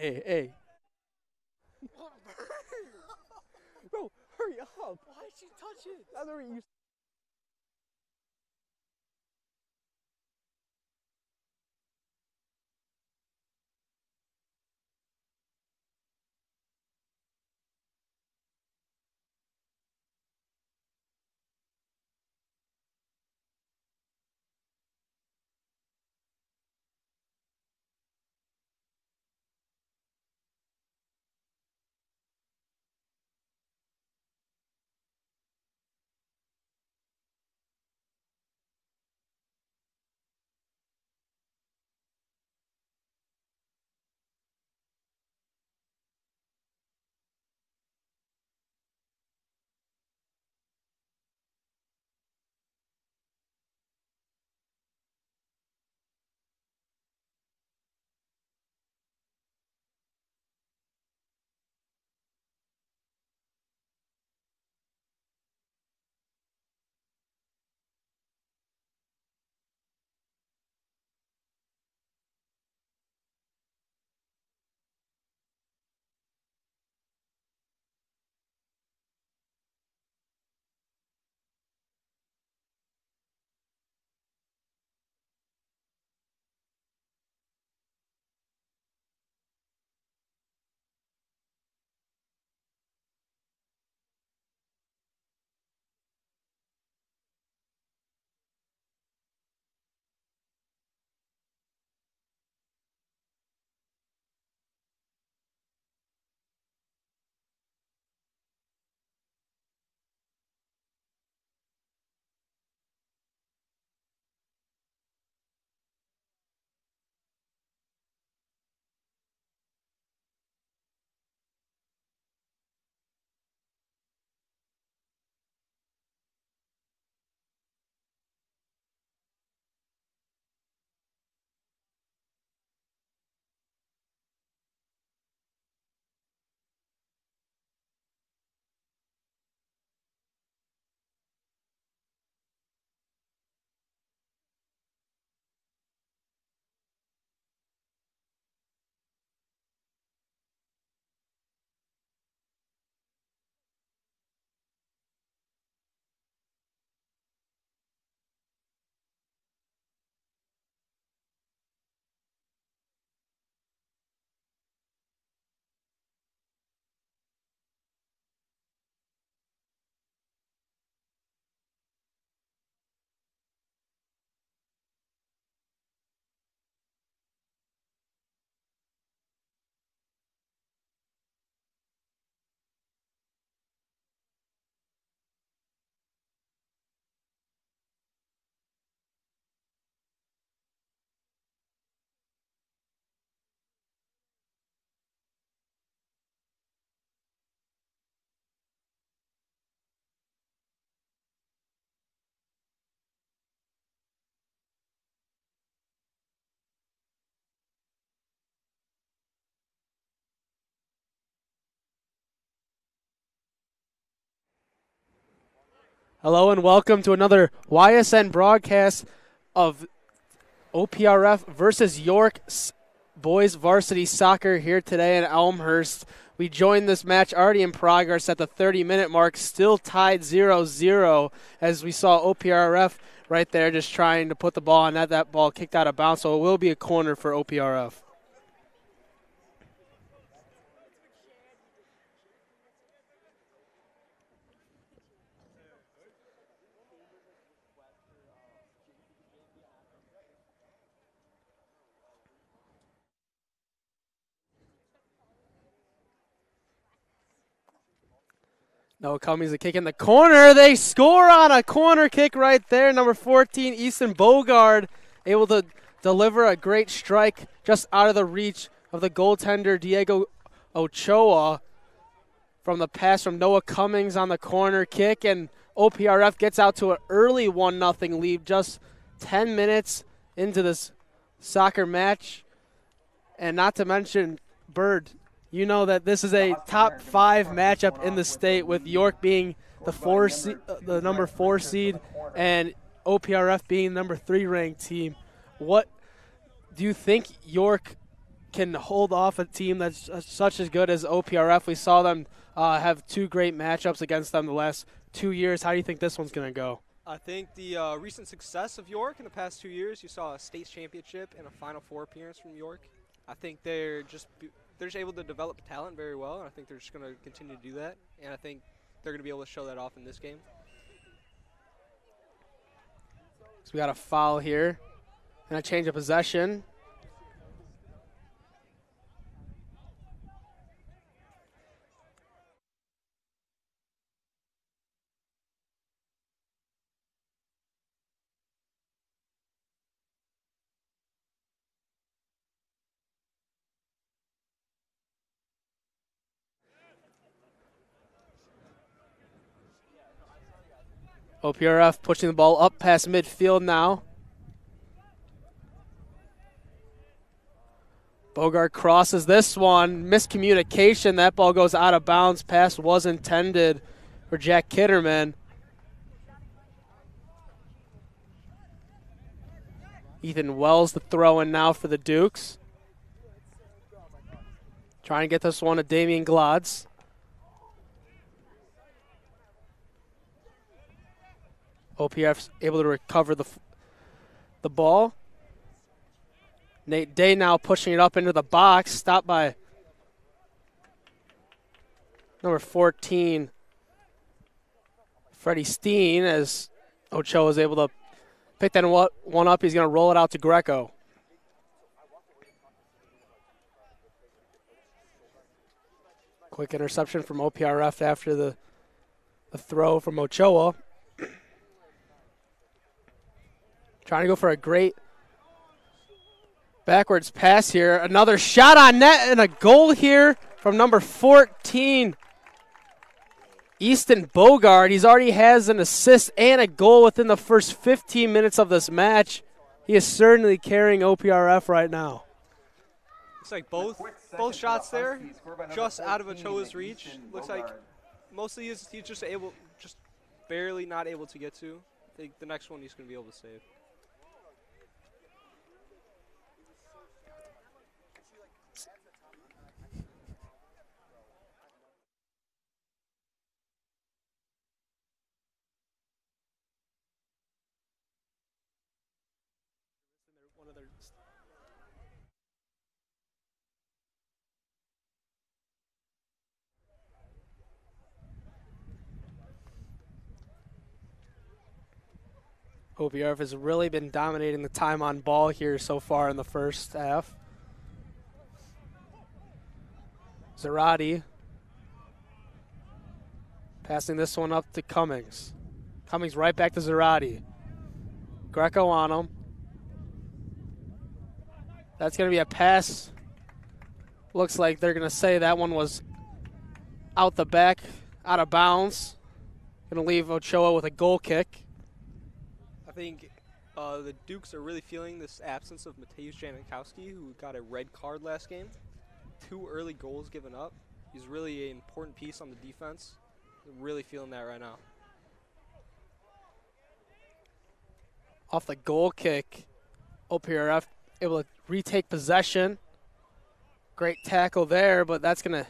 Hey. Bro, hurry up. Why'd you touch it? That's where you Hello and welcome to another YSN broadcast of OPRF versus York boys varsity soccer here today in Elmhurst. We joined this match already in progress at the 30-minute mark, still tied 0-0 as we saw OPRF right there just trying to put the ball on net. That ball kicked out of bounds, so it will be a corner for OPRF. Noah Cummings a kick in the corner. They score on a corner kick right there. Number 14, Easton Bogard, able to deliver a great strike just out of the reach of the goaltender Diego Ochoa from the pass from Noah Cummings on the corner kick. And OPRF gets out to an early 1-0 lead just 10 minutes into this soccer match. And not to mention Byrd. You know that this is a top 5 matchup in the state, with York being the number 4 seed and OPRF being the number 3 ranked team. What do you think York can hold off a team that's such as good as OPRF. We saw them have 2 great matchups against them the last 2 years. How do you think this one's going to go? I think the recent success of York in the past 2 years, you saw a state championship and a Final Four appearance from York. I think they're just able to develop talent very well, and I think they're just going to continue to do that. And I think they're going to be able to show that off in this game. So we got a foul here and a change of possession. OPRF pushing the ball up past midfield now. Bogart crosses this one. Miscommunication. That ball goes out of bounds. Pass was intended for Jack Kitterman. Ethan Wells the throw-in now for the Dukes. Trying to get this one to Damian Glodz. OPF's able to recover the ball. Nate Day now pushing it up into the box. Stopped by number 14, Freddie Steen, as Ochoa is able to pick that one up. He's going to roll it out to Greco. Quick interception from OPRF after the throw from Ochoa. Trying to go for a great backwards pass here. Another shot on net and a goal here from number 14, Easton Bogard. He's already has an assist and a goal within the first 15 minutes of this match. He is certainly carrying OPRF right now. Looks like both shots there, just out of Ochoa's reach. Looks like mostly he's just barely not able to get to. I think the next one he's going to be able to save. OPRF has really been dominating the time on ball here so far in the first half. Zarate passing this one up to Cummings. Cummings right back to Zarate. Greco on him. That's going to be a pass. Looks like they're going to say that one was out the back, out of bounds. Going to leave Ochoa with a goal kick. I think the Dukes are really feeling this absence of Mateusz Janikowski, who got a red card last game. 2 early goals given up. He's really an important piece on the defense. They're really feeling that right now. Off the goal kick, OPRF able to retake possession. Great tackle there, but that's gonna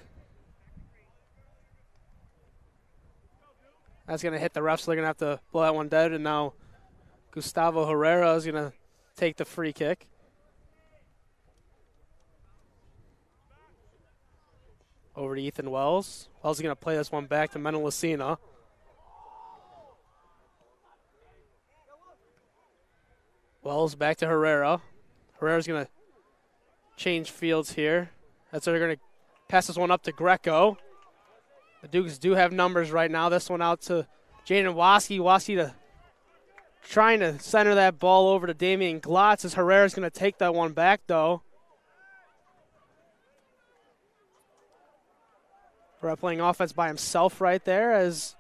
hit the refs, so they're gonna have to blow that one dead, and now Gustavo Herrera is gonna take the free kick. Over to Ethan Wells. Wells is gonna play this one back to Menelacina. Wells back to Herrera. Herrera's going to change fields here. That's why they're going to pass this one up to Greco. The Dukes do have numbers right now. This one out to Jaden Waski. Waski trying to center that ball over to Damian Glotz as Herrera's going to take that one back, though. Herrera playing offense by himself right there as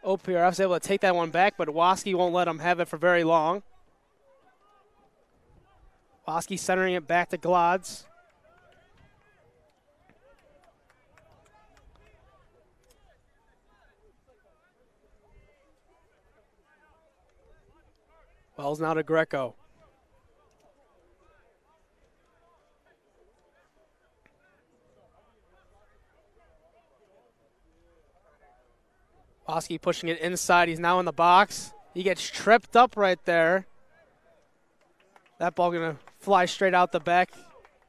OPRF's able to take that one back, but Waski won't let him have it for very long. Waski centering it back to Glodz. Wells now to Greco. Oski pushing it inside. He's now in the box. He gets tripped up right there. That ball going to fly straight out the back,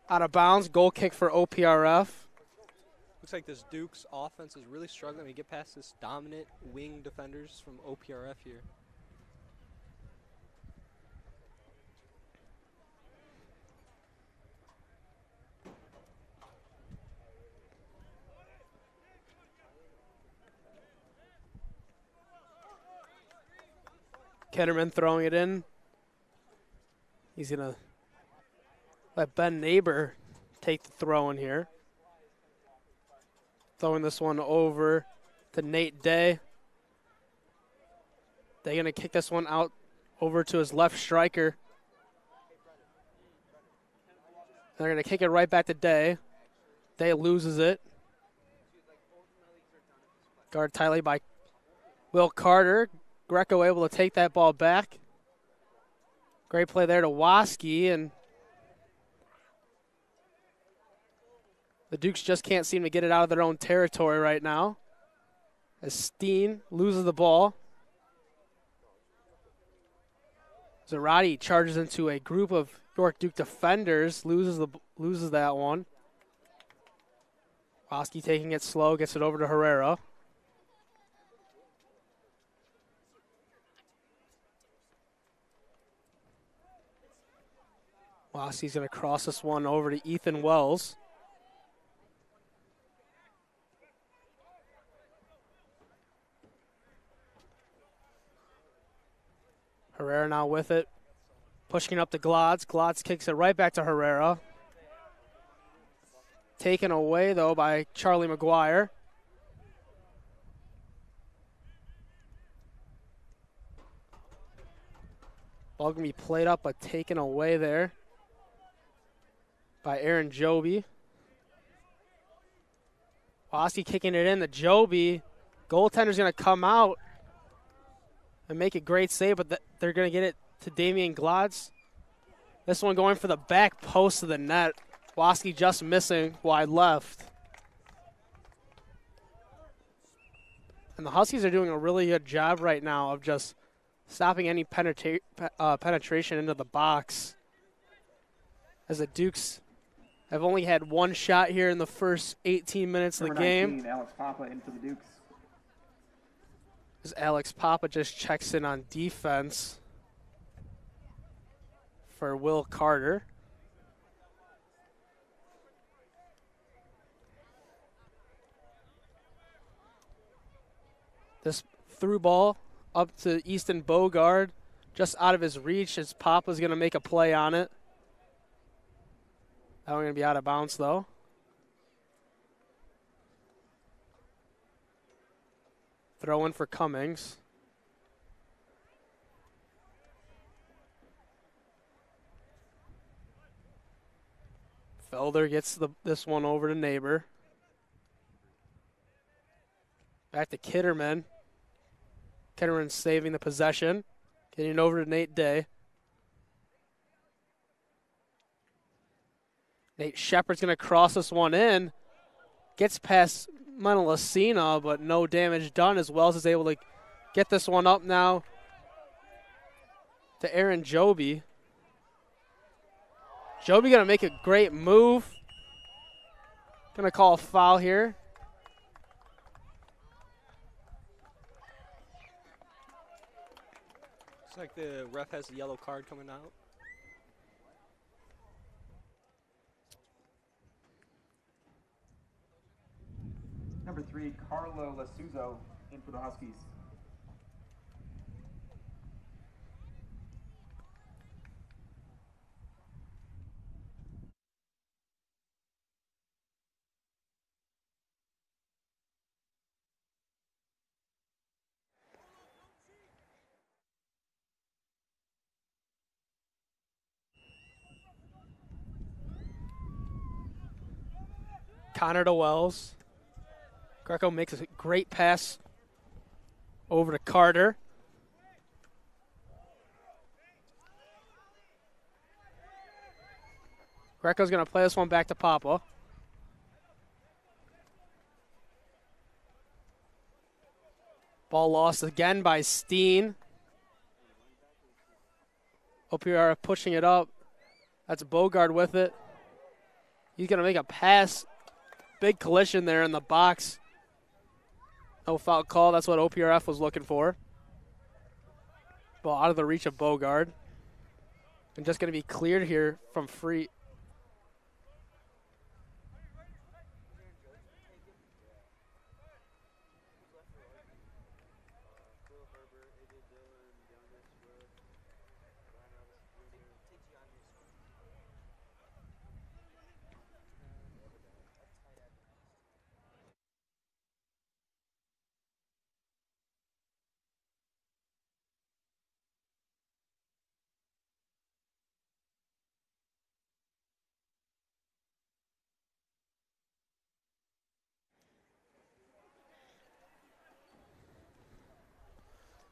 out of bounds. Goal kick for OPRF. Looks like this Duke's offense is really struggling to get past this dominant wing defenders from OPRF here. Ketterman throwing it in. He's going to let Ben Neighbor take the throw in here. Throwing this one over to Nate Day. They're going to kick this one out over to his left striker. They're going to kick it right back to Day. Day loses it. Guard tightly by Will Carter. Greco able to take that ball back. Great play there to Waski, and the Dukes just can't seem to get it out of their own territory right now as Steen loses the ball. Zarate charges into a group of York Duke defenders, loses that one. Waski taking it slow, gets it over to Herrera. Waski's going to cross this one over to Ethan Wells. Herrera now with it. Pushing up to Glotz. Glotz kicks it right back to Herrera. Taken away, though, by Charlie McGuire. Ball going to be played up, but taken away there by Aaron Joby. Waski kicking it in to Joby. Goaltender's going to come out and make a great save, but they're going to get it to Damian Glotz. This one going for the back post of the net. Waski just missing wide left. And the Huskies are doing a really good job right now of just stopping any penetration into the box. As the Dukes have only had one shot here in the first 18 minutes of the game. 19, Alex Papa into the Dukes. As Alex Papa just checks in on defense for Will Carter. This through ball up to Easton Bogard, just out of his reach as Papa's going to make a play on it. That one's going to be out of bounds, though. Throw in for Cummings. Felder gets this one over to Neighbor. Back to Kitterman. Kitterman saving the possession. Getting it over to Nate Day. Nate Shepard's going to cross this one in. Gets past Montelacina, but no damage done, as Wells is able to get this one up now to Aaron Joby. Joby going to make a great move. Going to call a foul here. Looks like the ref has a yellow card coming out. Number 3, Carlo Lasuzo in for the Huskies. Connor to Wells. Greco makes a great pass over to Carter. Greco's going to play this one back to Papa. Ball lost again by Steen. OPRF pushing it up. That's Bogard with it. He's going to make a pass. Big collision there in the box. No foul call. That's what OPRF was looking for. Ball out of the reach of Bogard. And just going to be cleared here from free.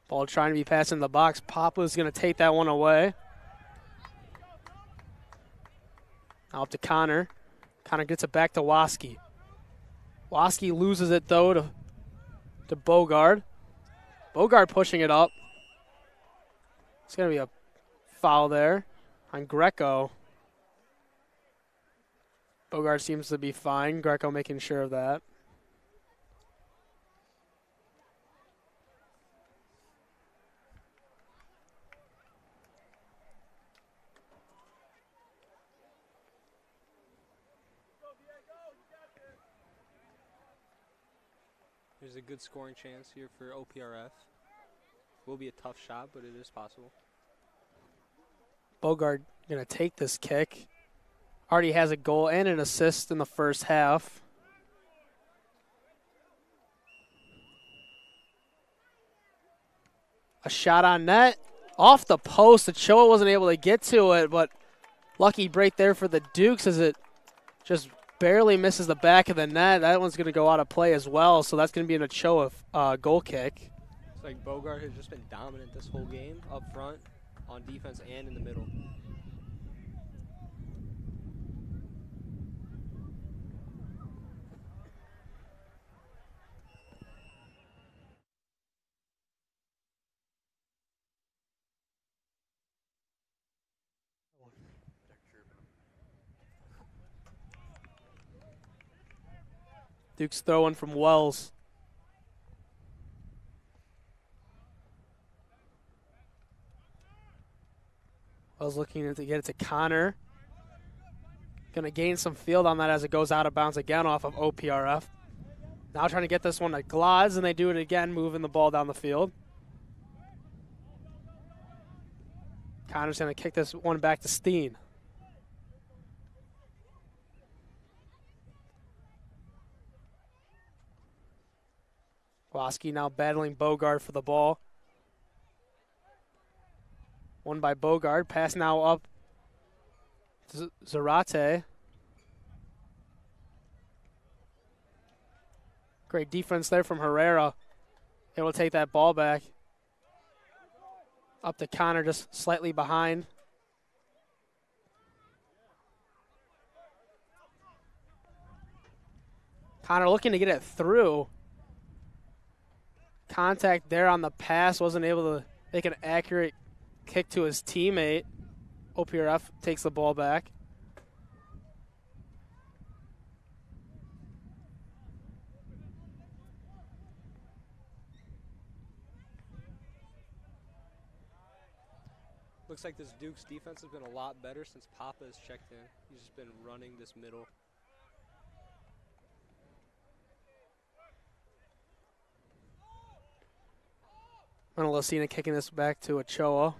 Ball trying to be passed in the box. Papa's going to take that one away. Now up to Connor. Connor gets it back to Waski. Waski loses it, though, to Bogard. Bogard pushing it up. It's going to be a foul there on Greco. Bogard seems to be fine. Greco making sure of that. There's a good scoring chance here for OPRF. Will be a tough shot, but it is possible. Bogard going to take this kick. Already has a goal and an assist in the first half. A shot on net. Off the post. Choi wasn't able to get to it, but lucky break there for the Dukes as it just barely misses the back of the net. That one's going to go out of play as well, so that's going to be an Ochoa goal kick. It's like Bogard has just been dominant this whole game, up front, on defense, and in the middle. Duke's throwing from Wells. Wells looking to get it to Connor. Going to gain some field on that as it goes out of bounds again off of OPRF. Now trying to get this one to Glods, and they do it again, moving the ball down the field. Connor's going to kick this one back to Steen. Waski now battling Bogard for the ball. Won by Bogard. Pass now up to Zarate. Great defense there from Herrera. Able to take that ball back. Up to Connor, just slightly behind. Connor looking to get it through. Contact there on the pass, wasn't able to make an accurate kick to his teammate. OPRF takes the ball back. Looks like this Duke's defense has been a lot better since Papa has checked in. He's just been running this middle. Lacina kicking this back to Ochoa.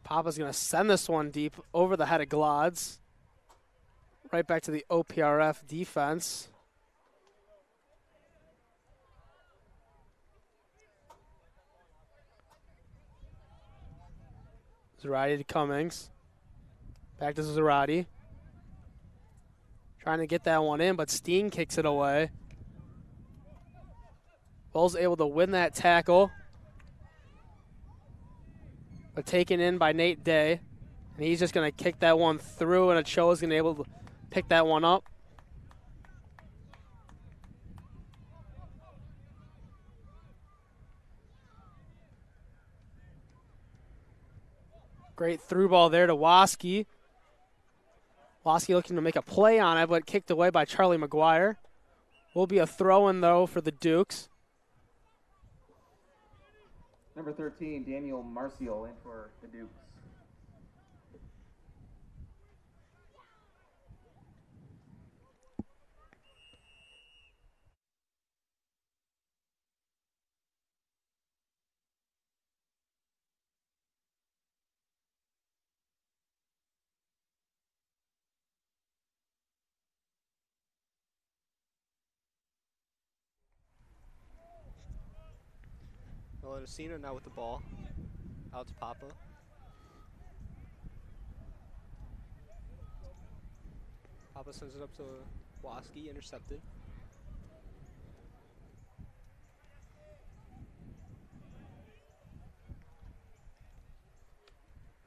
Papa's going to send this one deep over the head of Glods. Right back to the OPRF defense. Zarate to Cummings. Back to Zarate. Trying to get that one in, but Steen kicks it away. Bull's able to win that tackle. But taken in by Nate Day. And he's just going to kick that one through, and Ochoa's going to be able to pick that one up. Great through ball there to Waski. Waski looking to make a play on it, but kicked away by Charlie McGuire. Will be a throw-in, though, for the Dukes. Number 13, Daniel Marcial in for the Dukes. Cena now with the ball. Out to Papa. Papa sends it up to Waski, intercepted.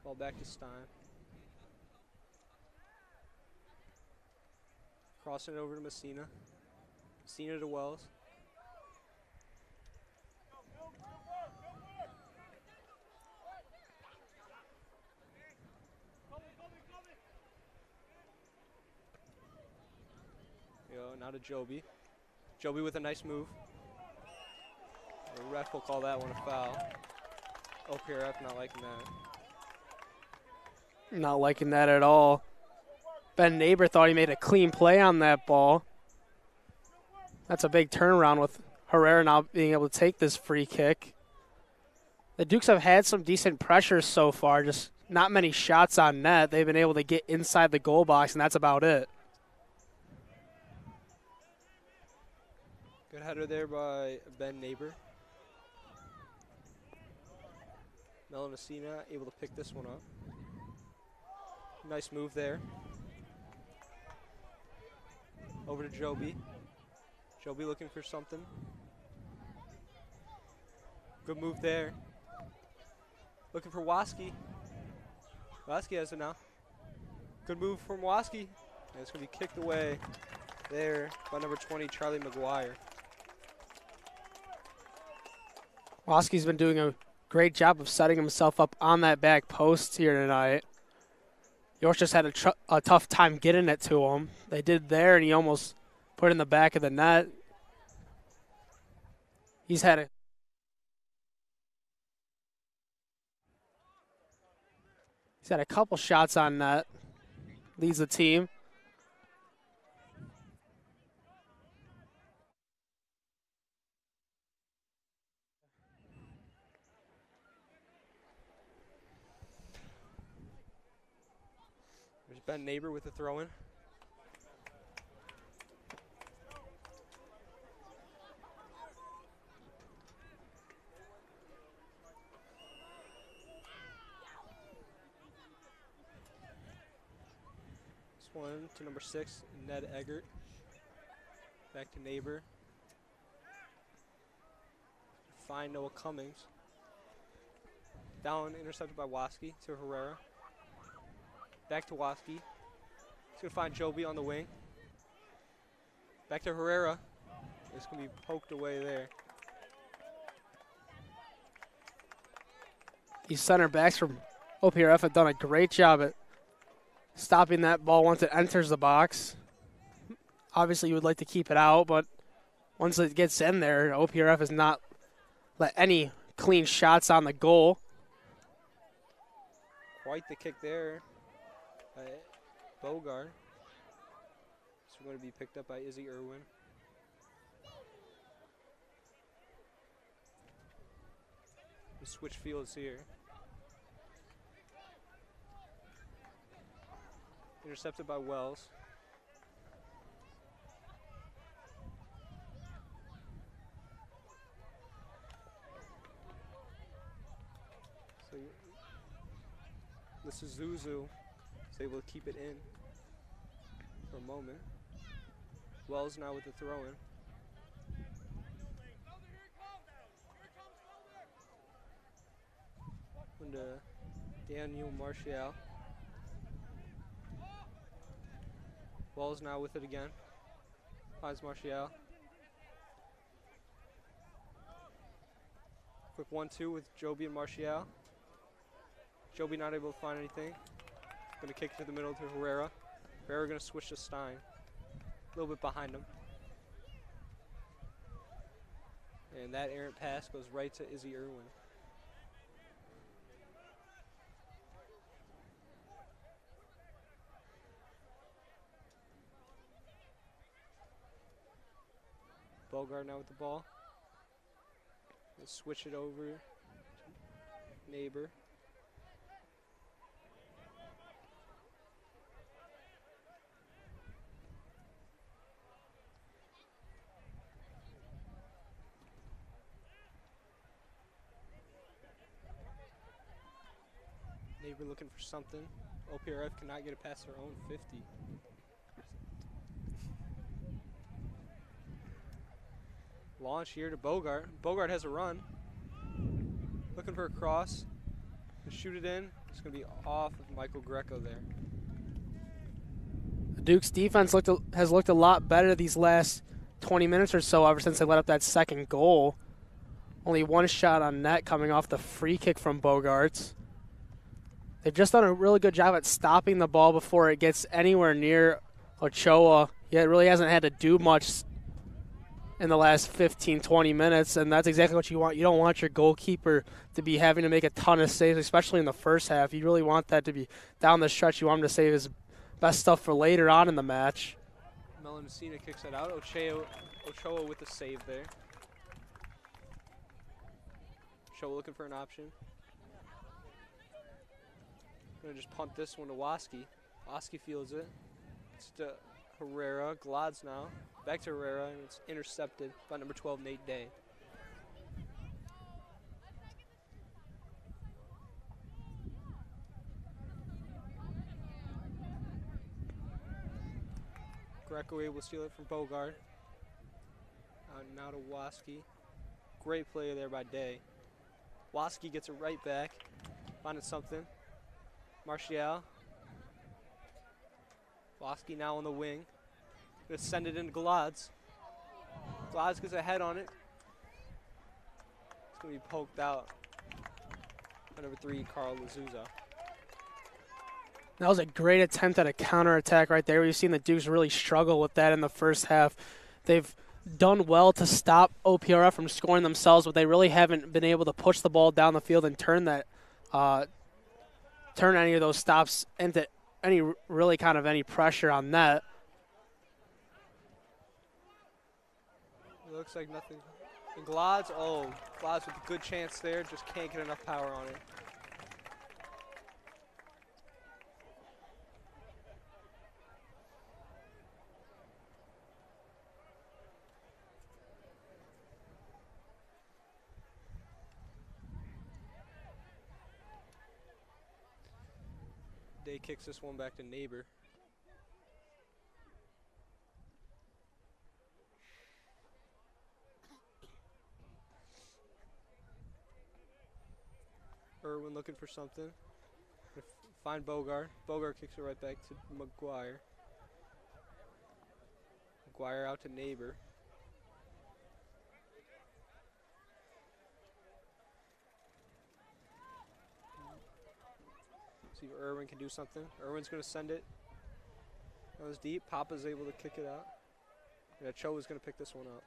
Ball back to Stein. Crossing it over to Messina. Messina to Wells. Now to Joby. Joby with a nice move. The ref will call that one a foul. OPRF not liking that. Not liking that at all. Ben Neighbor thought he made a clean play on that ball. That's a big turnaround with Herrera now being able to take this free kick. The Dukes have had some decent pressures so far, just not many shots on net. They've been able to get inside the goal box, and that's about it. Good header there by Ben Neighbor. Messina able to pick this one up. Nice move there. Over to Joby. Joby looking for something. Good move there. Looking for Waski. Waski has it now. Good move from Waski. And it's going to be kicked away there by number 20, Charlie McGuire. Waski's been doing a great job of setting himself up on that back post here tonight. York just had a tough time getting it to him. They did there, and he almost put it in the back of the net. He's had a couple shots on net. Leads the team. There's Ben Neighbor with the throw-in. This one to number 6, Ned Eggert. Back to Neighbor. Find Noah Cummings. Down, intercepted by Waski to Herrera. Back to Waski. He's going to find Joby on the wing. Back to Herrera. It's going to be poked away there. These center backs from OPRF have done a great job at stopping that ball once it enters the box. Obviously, you would like to keep it out, but once it gets in there, OPRF has not let any clean shots on the goal. Quite the kick there by Bogard. It's going to be picked up by Izzy Irwin. We switch fields here. Intercepted by Wells. So this is Zuzu. Is able to keep it in for a moment. Wells now with the throw-in. And Daniel Martial. Wells now with it again. Finds Martial. Quick 1-2 with Joby and Martial. Joby not able to find anything. Going to kick it to the middle to Herrera. Herrera going to switch to Stein. A little bit behind him. And that errant pass goes right to Izzy Irwin. Bogart now with the ball. Let's switch it over to Neighbor. Neighbor looking for something. OPRF cannot get it past their own 50. Launch here to Bogart. Bogart has a run. Looking for a cross. To shoot it in. It's going to be off of Michael Greco there. The Duke's defense has looked a lot better these last 20 minutes or so ever since they let up that second goal. Only one shot on net coming off the free kick from Bogarts. They've just done a really good job at stopping the ball before it gets anywhere near Ochoa. Yeah, it really hasn't had to do much in the last 15, 20 minutes, and that's exactly what you want. You don't want your goalkeeper to be having to make a ton of saves, especially in the first half. You really want that to be down the stretch. You want him to save his best stuff for later on in the match. Melancina kicks it out. Ochoa with the save there. Ochoa looking for an option. Gonna just punt this one to Waski. Waski feels it. It's to Herrera. Glads now. Back to Herrera, and it's intercepted by number 12, Nate Day. Greco able to steal it from Bogart. Now to Waski. Great play there by Day. Waski gets it right back. Finding something. Martial. Waski now on the wing. Gonna send it into Glads. Glads gets a head on it. It's gonna be poked out by number 3, Carl Lazuza. That was a great attempt at a counterattack right there. We've seen the Dukes really struggle with that in the first half. They've done well to stop OPRF from scoring themselves, but they really haven't been able to push the ball down the field and turn that, turn any of those stops into any pressure on net. It looks like nothing. And Glads with a good chance there, just can't get enough power on it. Day kicks this one back to Neighbor. Irwin looking for something. Find Bogart. Bogart kicks it right back to McGuire. McGuire out to Neighbor. See if Irwin can do something. Irwin's going to send it. That was deep. Papa's able to kick it out. Yeah, Cho is going to pick this one up.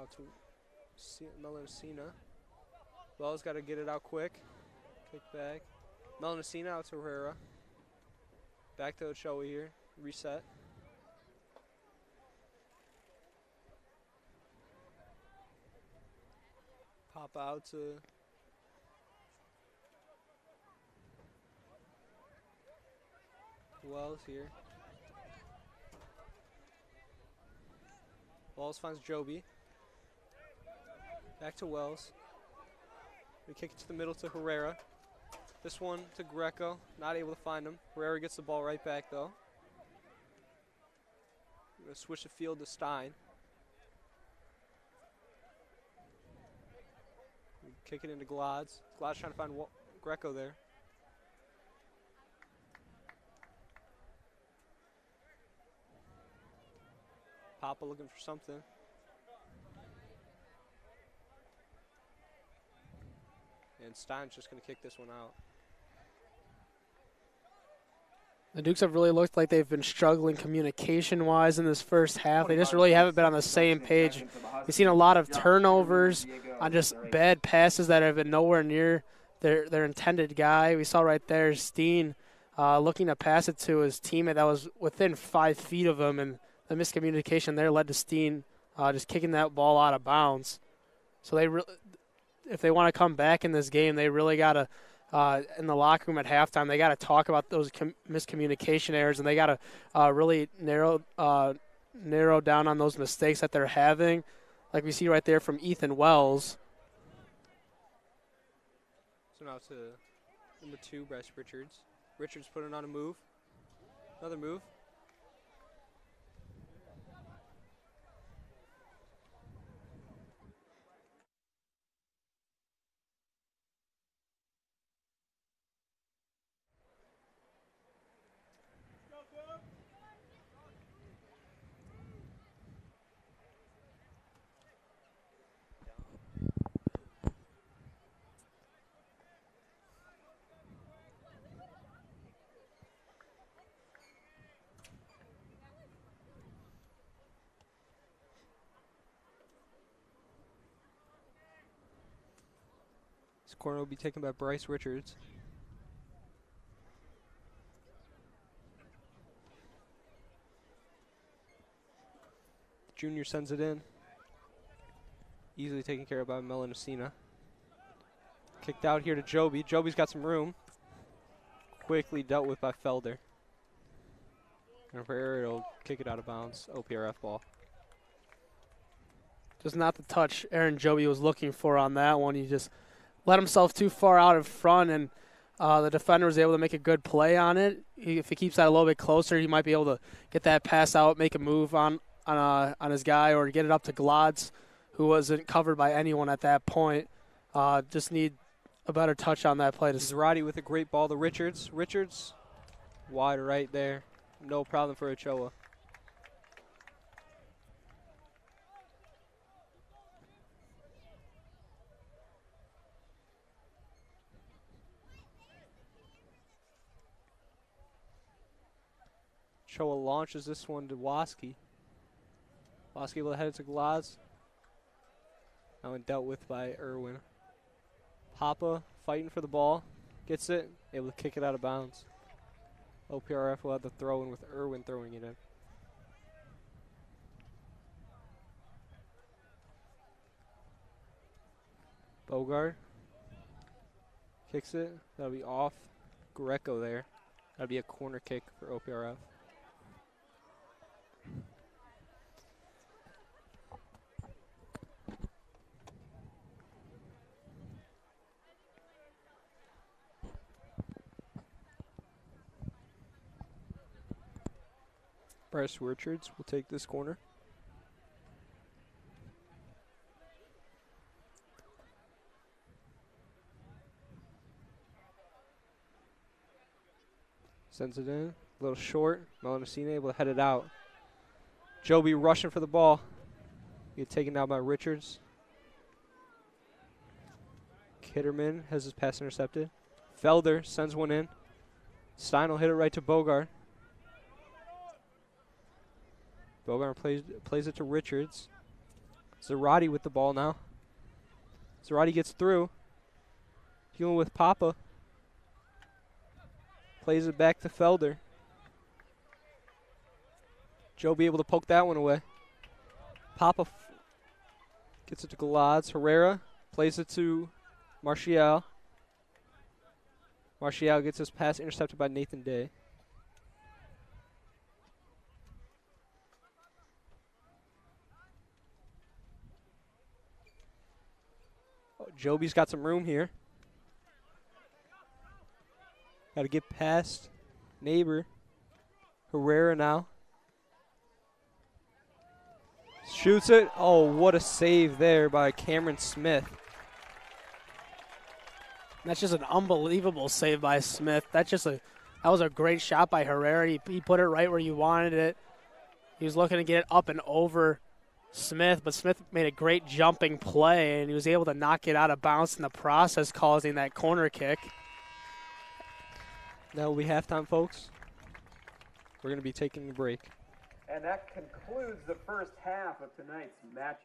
Out to Melancina. Wells got to get it out quick. Kick back. Melancina out to Herrera. Back to Ochoa here. Reset. Pop out to Wells here. Wells finds Joby. Back to Wells. We kick it to the middle to Herrera. This one to Greco. Not able to find him. Herrera gets the ball right back though. We're going to switch the field to Stein. Kick it into Glads. Glads trying to find Greco there. Papa looking for something. And Stein's just going to kick this one out. The Dukes have really looked like they've been struggling communication-wise in this first half. They just really haven't been on the same page. We've seen a lot of turnovers on just bad passes that have been nowhere near their intended guy. We saw right there Steen looking to pass it to his teammate that was within 5 feet of him, and the miscommunication there led to Steen just kicking that ball out of bounds. So if they want to come back in this game, they really got to, in the locker room at halftime, they got to talk about those miscommunication errors, and they got to really narrow down on those mistakes that they're having, like we see right there from Ethan Wells. So now to number 2, Bryce Richards. Richards putting on a move. Another move. This corner will be taken by Bryce Richards. Junior sends it in. Easily taken care of by Melanacina. Kicked out here to Joby. Joby's got some room. Quickly dealt with by Felder. And Herrera will kick it out of bounds. OPRF ball. Just not the touch Aaron Joby was looking for on that one. He just let himself too far out in front, and the defender was able to make a good play on it. If he keeps that a little bit closer, he might be able to get that pass out, make a move on his guy, or get it up to Glodz, who wasn't covered by anyone at that point. Just need a better touch on that play. Zarate with a great ball to Richards. Richards wide right there. No problem for Ochoa. Ochoa launches this one to Waski. Waski able to head it to Glaz. That one dealt with by Irwin. Papa fighting for the ball. Gets it. Able to kick it out of bounds. OPRF will have the throw in with Irwin throwing it in. Bogard kicks it. That'll be off Greco there. That'll be a corner kick for OPRF. Bryce Richards will take this corner. Sends it in. A little short. Melanacina able to head it out. Joby rushing for the ball. Get taken down by Richards. Kitterman has his pass intercepted. Felder sends one in. Stein will hit it right to Bogart. Bogart plays it to Richards. Zarate with the ball now. Zarate gets through. Dealing with Papa. Plays it back to Felder. Joby able to poke that one away. Papa gets it to Galaz. Herrera plays it to Martial. Martial gets his pass intercepted by Nathan Day. Joby's got some room here. Got to get past neighbor. Herrera now. Shoots it. Oh, what a save there by Cameron Smith. That's just an unbelievable save by Smith. That was a great shot by Herrera. He put it right where you wanted it. He was looking to get it up and over Smith, but Smith made a great jumping play, and he was able to knock it out of bounds in the process, causing that corner kick. That will be halftime, folks. We're going to be taking a break. And that concludes the first half of tonight's match.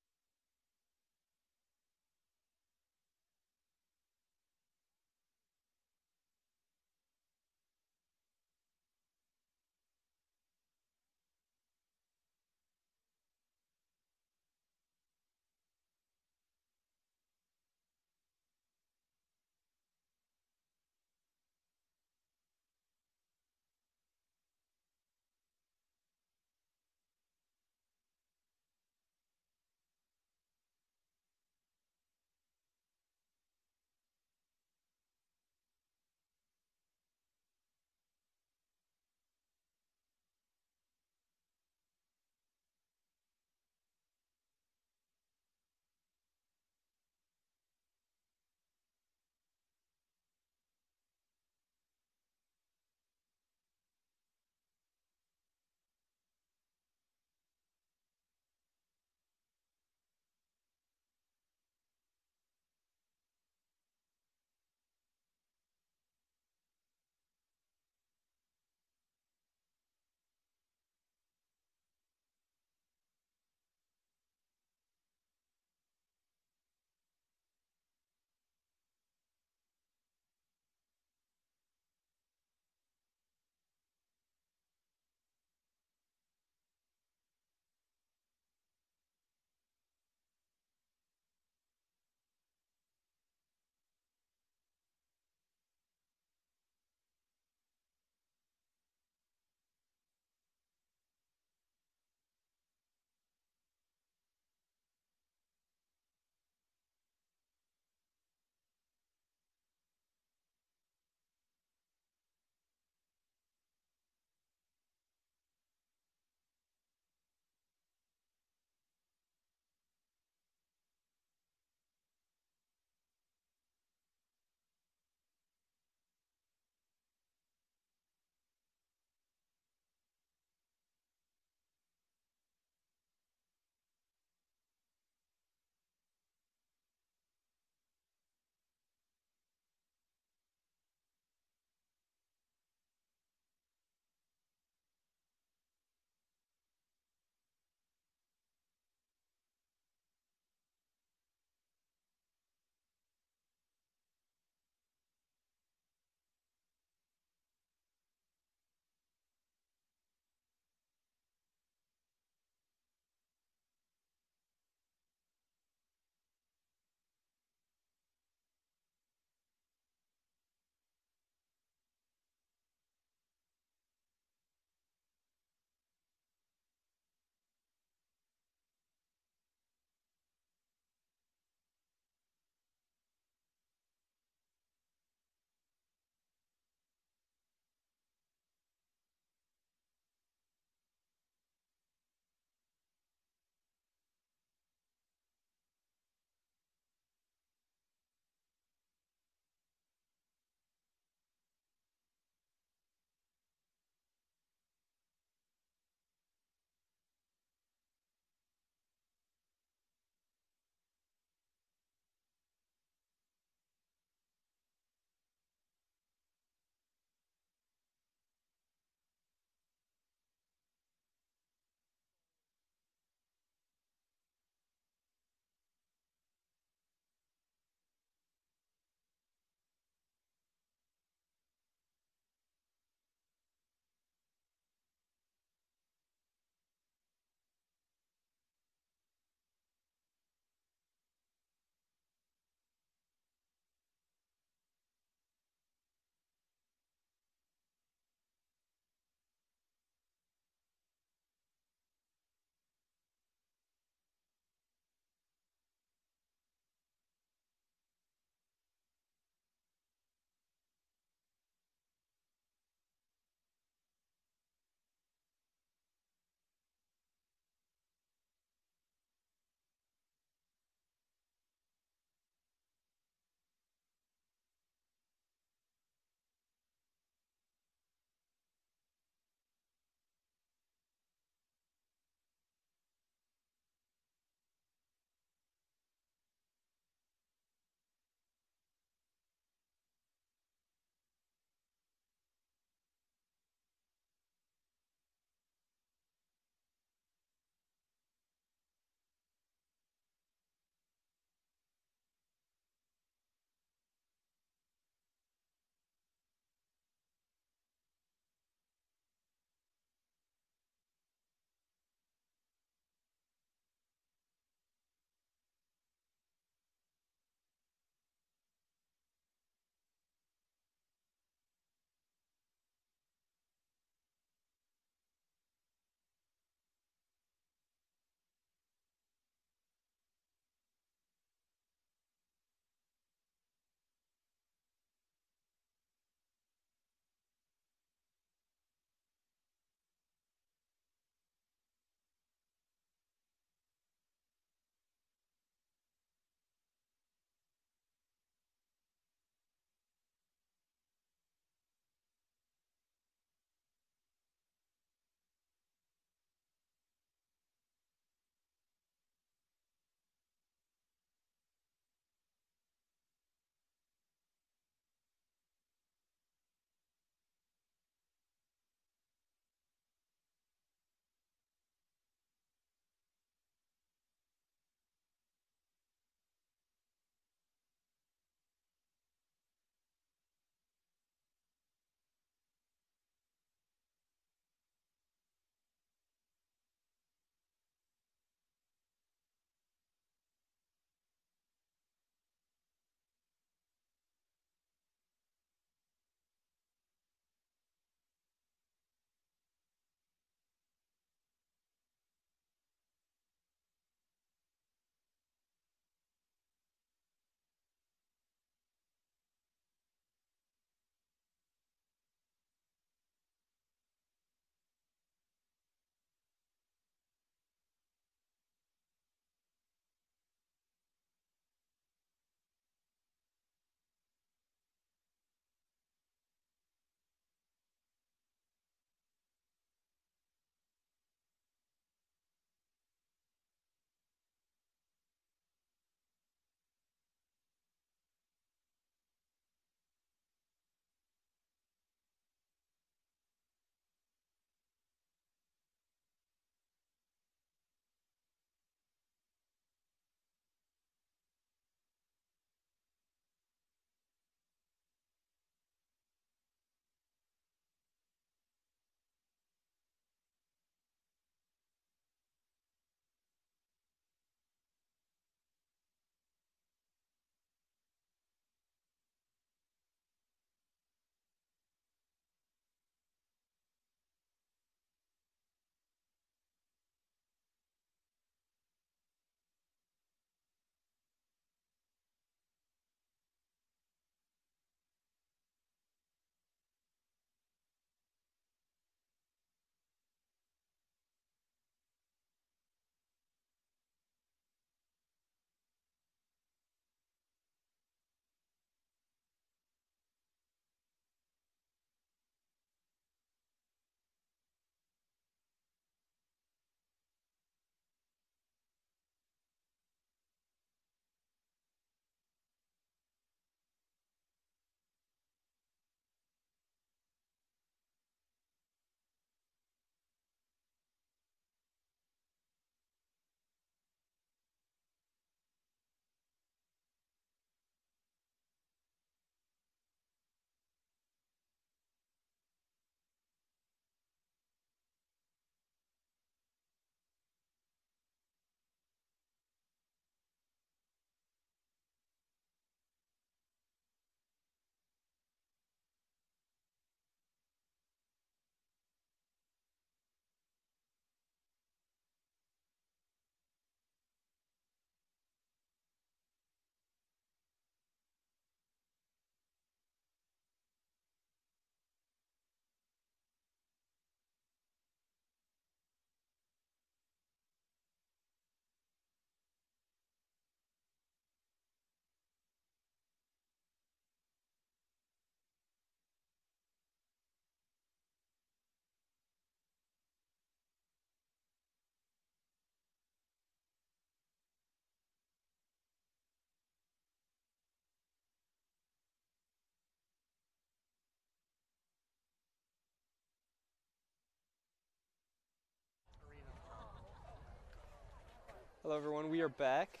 Hello, everyone. We are back.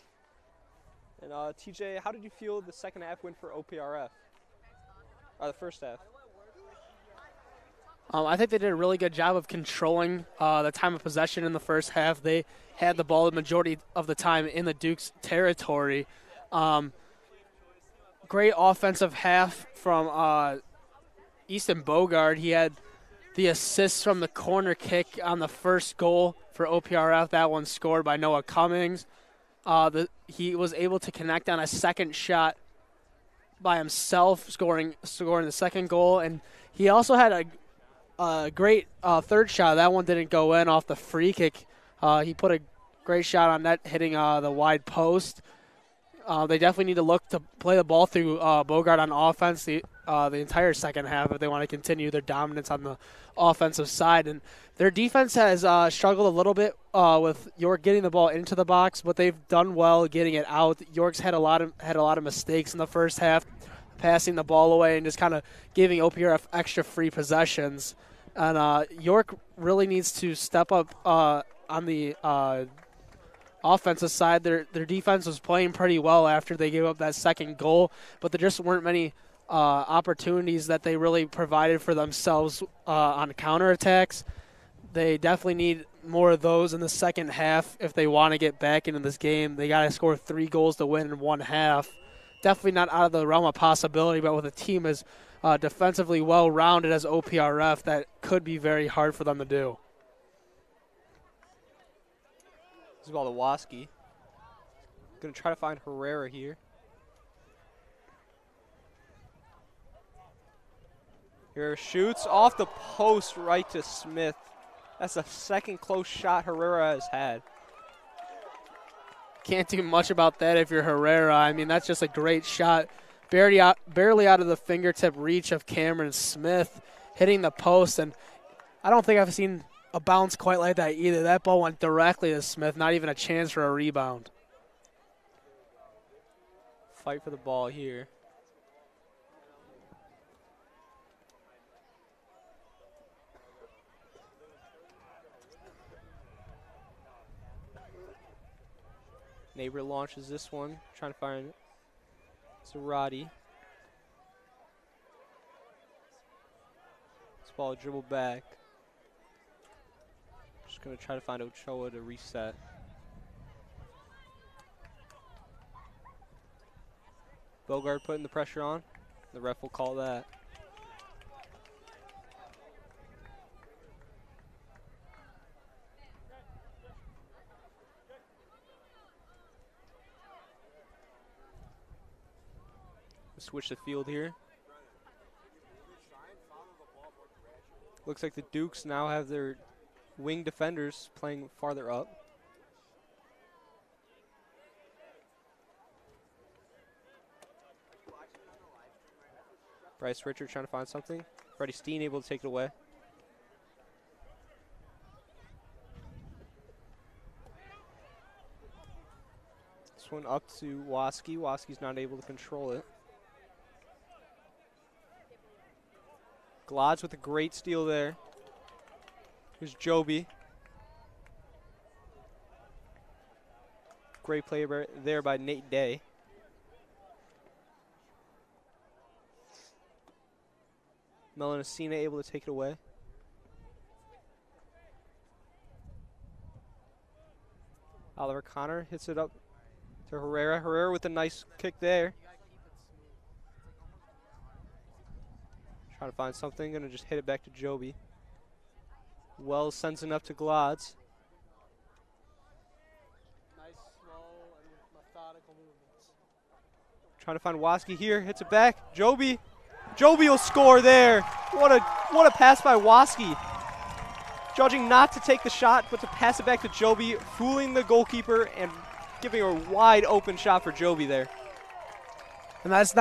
And TJ, how did you feel the second half win for OPRF? Or the first half? I think they did a really good job of controlling the time of possession in the first half. They had the ball the majority of the time in the Duke's territory. Great offensive half from Easton Bogard. He had the assist from the corner kick on the first goal for OPRF. That one scored by Noah Cummings. He was able to connect on a second shot by himself, scoring the second goal. And he also had a great third shot. That one didn't go in off the free kick. He put a great shot on net, hitting the wide post. They definitely need to look to play the ball through Bogart on offense the entire second half if they want to continue their dominance on the offensive side. And their defense has struggled a little bit with York getting the ball into the box, but they've done well getting it out. York's had a lot of mistakes in the first half, passing the ball away and just kind of giving OPRF extra free possessions. And York really needs to step up on the offensive side. Their defense was playing pretty well after they gave up that second goal, but there just weren't many opportunities that they really provided for themselves on counterattacks. They definitely need more of those in the second half if they want to get back into this game. They got to score 3 goals to win in one half. Definitely not out of the realm of possibility, but with a team as defensively well-rounded as OPRF, that could be very hard for them to do. This is ball to Waski. Going to try to find Herrera here. Herrera shoots off the post right to Smith. That's the second close shot Herrera has had. Can't do much about that if you're Herrera. I mean, that's just a great shot. Barely out of the fingertip reach of Cameron Smith, hitting the post. And I don't think I've seen a bounce quite like that either. That ball went directly to Smith, not even a chance for a rebound. Fight for the ball here. Neighbor launches this one, trying to find Zarate. This ball dribbled back. Just going to try to find Ochoa to reset. Bogart putting the pressure on. The ref will call that. Switch the field here. Looks like the Dukes now have their wing defenders playing farther up. Bryce Richard trying to find something. Freddie Steen able to take it away. This one up to Waski. Waski's not able to control it. Glods with a great steal there. Here's Joby. Great play there by Nate Day. Melanacina able to take it away. Oliver Connor hits it up to Herrera. Herrera with a nice kick there. Trying to find something, gonna just hit it back to Joby. Wells sends it up to Glods. Nice, slow, and methodical movements. Trying to find Waski here, hits it back. Joby will score there. What a pass by Waski. Judging not to take the shot, but to pass it back to Joby, fooling the goalkeeper and giving a wide open shot for Joby there. And that's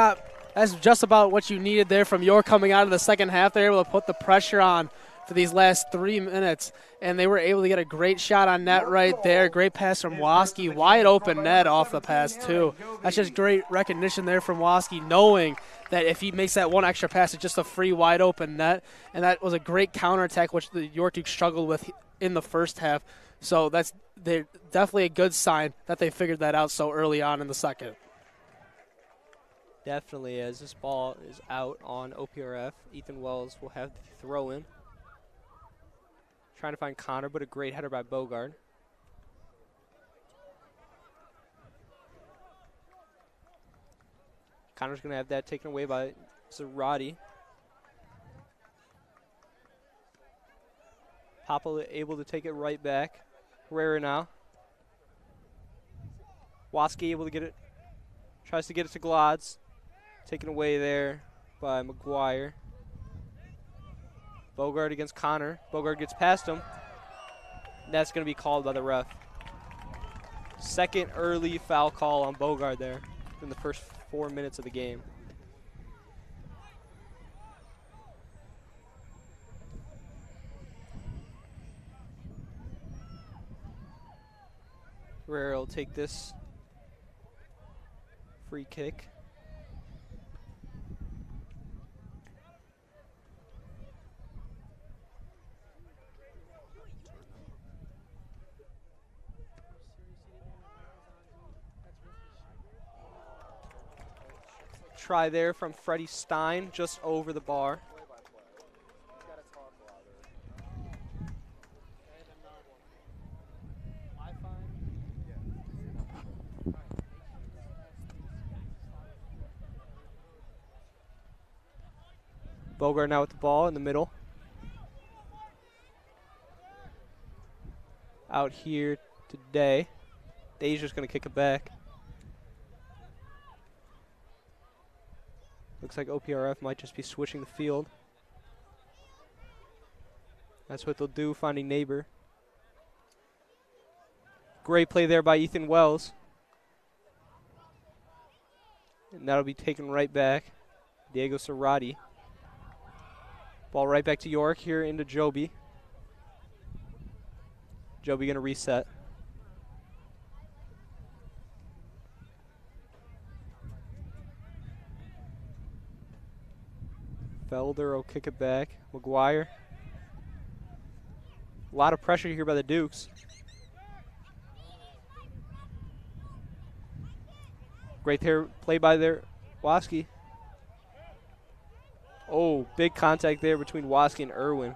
just about what you needed there from York coming out of the second half. They were able to put the pressure on for these last 3 minutes, and they were able to get a great shot on net right there. Great pass from Waski, wide open net off the pass too. That's just great recognition there from Waski, knowing that if he makes that one extra pass, it's just a free wide open net, and that was a great counterattack, which the York Dukes struggled with in the first half. So they're definitely a good sign that they figured that out so early on in the second. Definitely, as this ball is out on OPRF, Ethan Wells will have the throw in. Trying to find Connor, but a great header by Bogard. Connor's going to have that taken away by Zarate. Papa able to take it right back. Herrera now. Waski able to get it. Tries to get it to Glods. Taken away there by McGuire. Bogard against Connor. Bogard gets past him. That's going to be called by the ref. Second early foul call on Bogard there in the first 4 minutes of the game. Herrera will take this free kick. Try there from Freddie Stein, just over the bar. Bogart now with the ball in the middle. Out here today. Deja's going to kick it back. Looks like OPRF might just be switching the field. That's what they'll do, finding neighbor. Great play there by Ethan Wells. And that'll be taken right back. Diego Cerati. Ball right back to York, here into Joby. Joby going to reset. Felder will kick it back. McGuire. A lot of pressure here by the Dukes. Great there, play by their Waski. Oh, big contact there between Waski and Irwin.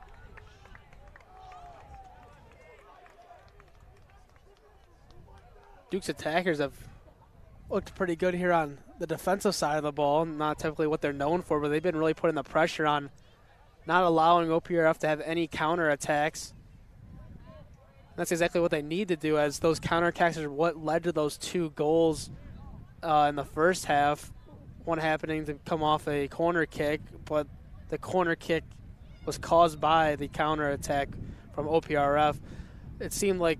Duke's attackers have looked pretty good here on the defensive side of the ball. Not typically what they're known for, but they've been really putting the pressure on, not allowing OPRF to have any counterattacks. That's exactly what they need to do, as those counterattacks are what led to those 2 goals in the first half. One happening to come off a corner kick, but the corner kick was caused by the counterattack from OPRF. It seemed like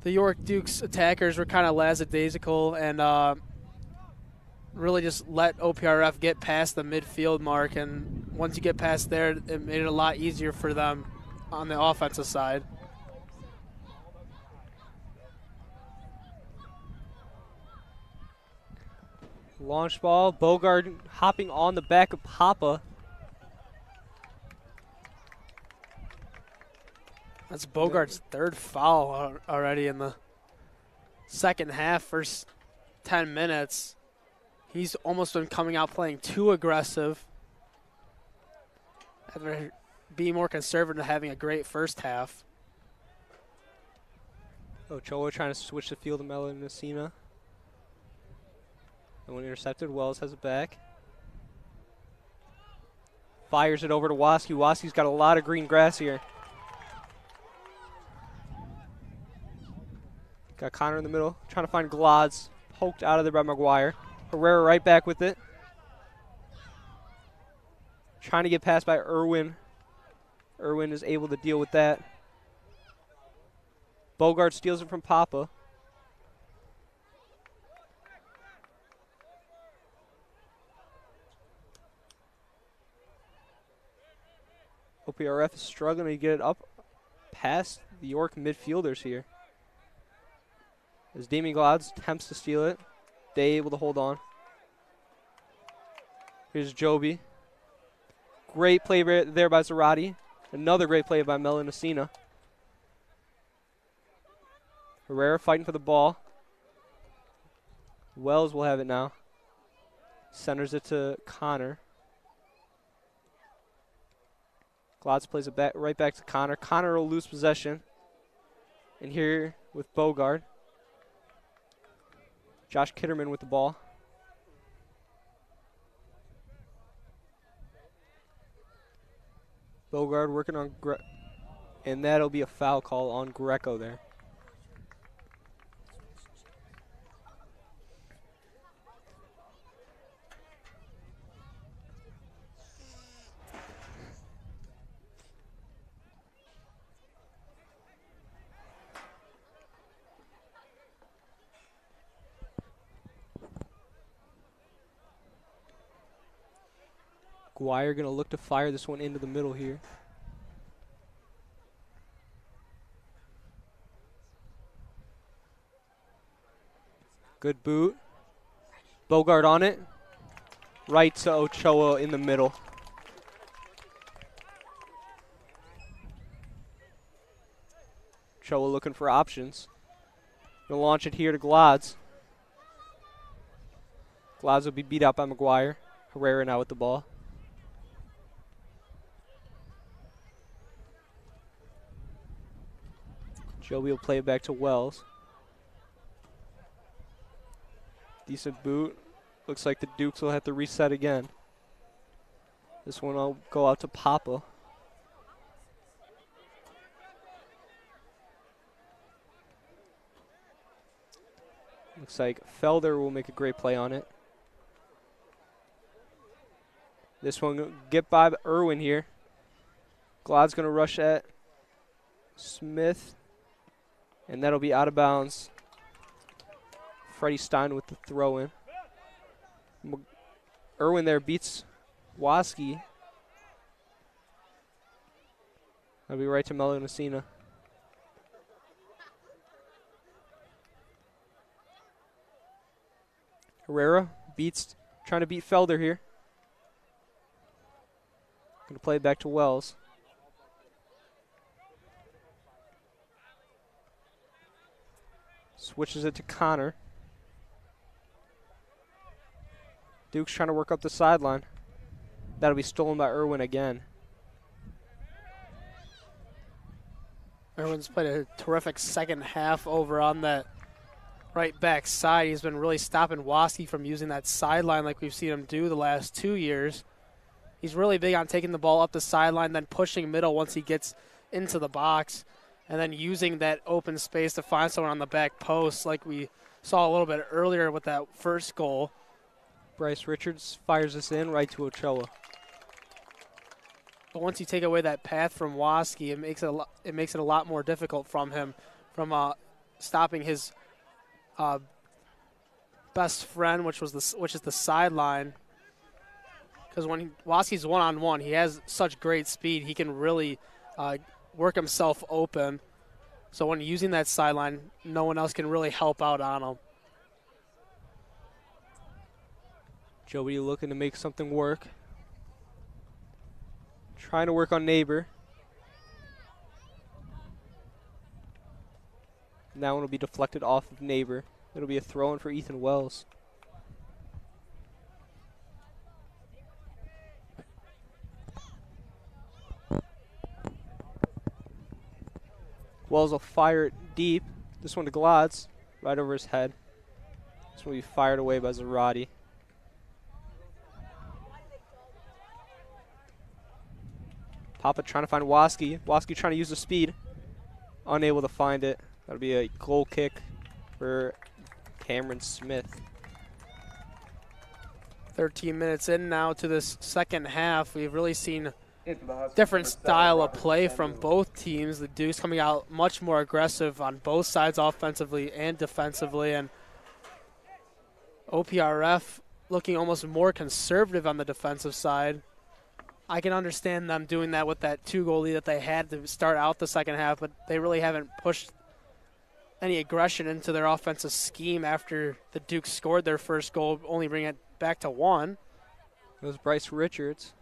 the York Dukes attackers were kind of lackadaisical and really just let OPRF get past the midfield mark. And once you get past there, it made it a lot easier for them on the offensive side. Launch ball. Bogard hopping on the back of Papa. That's Bogart's 3rd foul already in the second half, first 10 minutes. He's almost been coming out playing too aggressive. After being more conservative, having a great first half. Ochoa trying to switch the field to Melon Messina. And when intercepted, Wells has it back. Fires it over to Waski. Waski's got a lot of green grass here. Got Connor in the middle, trying to find Glods. Poked out of there by McGuire. Herrera right back with it. Trying to get past by Irwin. Irwin is able to deal with that. Bogart steals it from Papa. OPRF is struggling to get it up past the York midfielders here. As Damien Glods attempts to steal it. They able to hold on. Here's Joby. Great play there by Zarate. Another great play by Melancina. Herrera fighting for the ball. Wells will have it now. Centers it to Connor. Glotz plays it back, right back to Connor. Connor will lose possession. And here with Bogard. Josh Kitterman with the ball. Bogard working on and that'll be a foul call on Greco there. Guire going to look to fire this one into the middle here. Good boot. Bogard on it. Right to Ochoa in the middle. Ochoa looking for options. Going to launch it here to Glodz. Glodz will be beat out by McGuire. Herrera now with the ball. Joby will play it back to Wells. Decent boot. Looks like the Dukes will have to reset again. This one will go out to Papa. Looks like Felder will make a great play on it. This one will get by Irwin here. Glod's going to rush at Smith. And that'll be out of bounds. Freddie Stein with the throw in. Irwin there beats Waski. That'll be right to Melo Messina. Herrera trying to beat Felder here. Going to play it back to Wells. Switches it to Connor. Duke's trying to work up the sideline. That'll be stolen by Irwin again. Irwin's played a terrific second half over on that right back side. He's been really stopping Waski from using that sideline like we've seen him do the last 2 years. He's really big on taking the ball up the sideline, then pushing middle once he gets into the box, and then using that open space to find someone on the back post like we saw a little bit earlier with that first goal. Bryce Richards fires this in right to Ochoa. But once you take away that path from Waski, it makes it a lot more difficult from him, from stopping his best friend, which is the sideline. Because when Waski's one-on-one, he has such great speed, he can really work himself open. So when using that sideline, no one else can really help out on him. Joey looking to make something work. Trying to work on Neighbor. And that one will be deflected off of Neighbor. It'll be a throw-in for Ethan Wells. Wells will fire it deep. This one to Glodz, right over his head. This one will be fired away by Zarate. Papa trying to find Waski. Waski trying to use the speed. Unable to find it. That'll be a goal kick for Cameron Smith. 13 minutes in now to this second half. We've really seen different style of play from both teams. The Dukes coming out much more aggressive on both sides offensively and defensively, and OPRF looking almost more conservative on the defensive side. I can understand them doing that with that 2-goal lead that they had to start out the second half, but they really haven't pushed any aggression into their offensive scheme after the Dukes scored their first goal, only bringing it back to 1. It was Bryce Richards.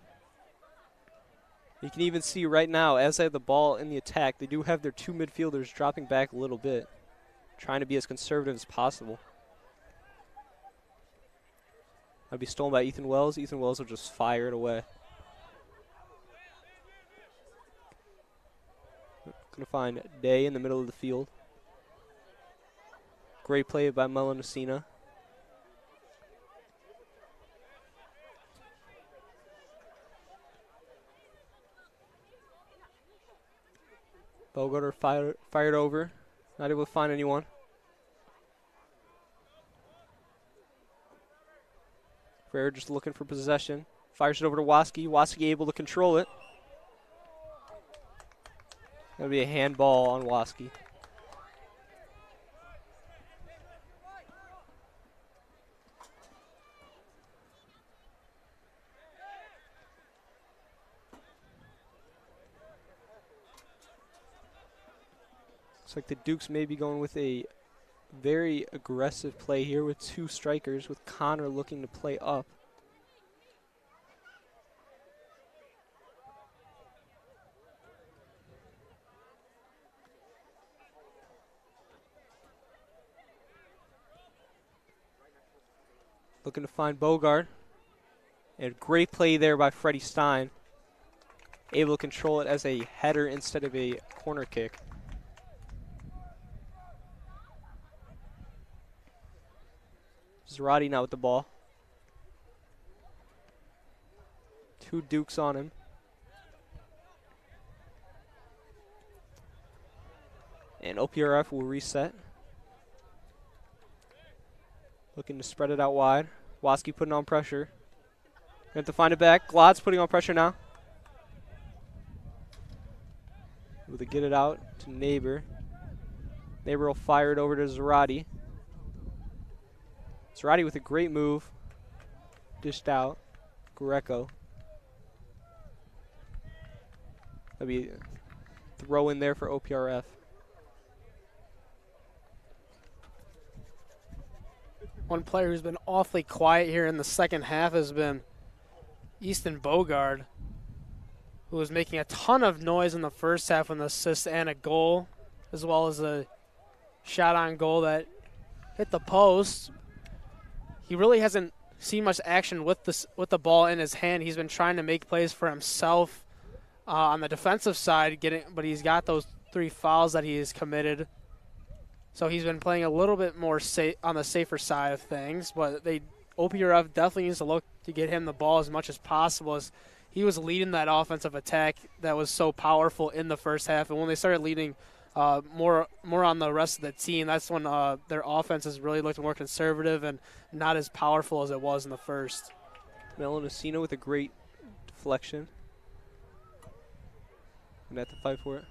You can even see right now, as they have the ball in the attack, they do have their two midfielders dropping back a little bit. trying to be as conservative as possible. That'll be stolen by Ethan Wells. Ethan Wells will just fire it away. Gonna find Day in the middle of the field. Great play by Melancina. Bogart fired over. Not able to find anyone. Frere just looking for possession. Fires it over to Waski. Waski able to control it. That'll be a handball on Waski. Looks like the Dukes may be going with a very aggressive play here with two strikers, with Connor looking to play up. Looking to find Bogart. And great play there by Freddie Stein. Able to control it as a header instead of a corner kick. Zarate now with the ball. Two Dukes on him. And OPRF will reset. Looking to spread it out wide. Waski putting on pressure. Have to find it back. Glod's putting on pressure now. Able to get it out to Neighbor. Neighbor will fire it over to Zarate. Zarate with a great move. Dished out. Greco. That'll be a throw in there for OPRF. One player who's been awfully quiet here in the second half has been Easton Bogard, who was making a ton of noise in the first half with an assist and a goal, as well as a shot on goal that hit the post. He really hasn't seen much action with the ball in his hand. He's been trying to make plays for himself on the defensive side, but he's got those 3 fouls that he has committed. So he's been playing a little bit more on the safer side of things, but OPRF definitely needs to look to get him the ball as much as possible, as he was leading that offensive attack that was so powerful in the first half. And when they started leading more on the rest of the team, that's when their offense has really looked more conservative and not as powerful as it was in the first. Melancina with a great deflection. And have to fight for it.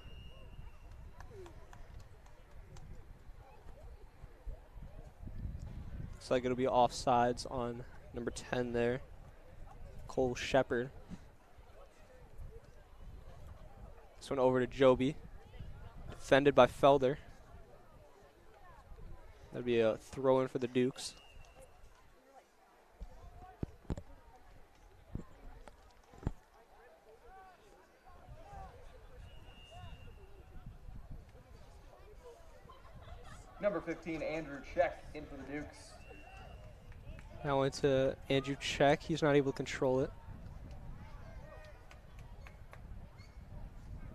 Looks like it'll be offsides on number 10 there, Cole Shepard. This one over to Joby, defended by Felder. That'd be a throw in for the Dukes. Number 15, Andrew Check, in for the Dukes. Now into Andrew Check. He's not able to control it.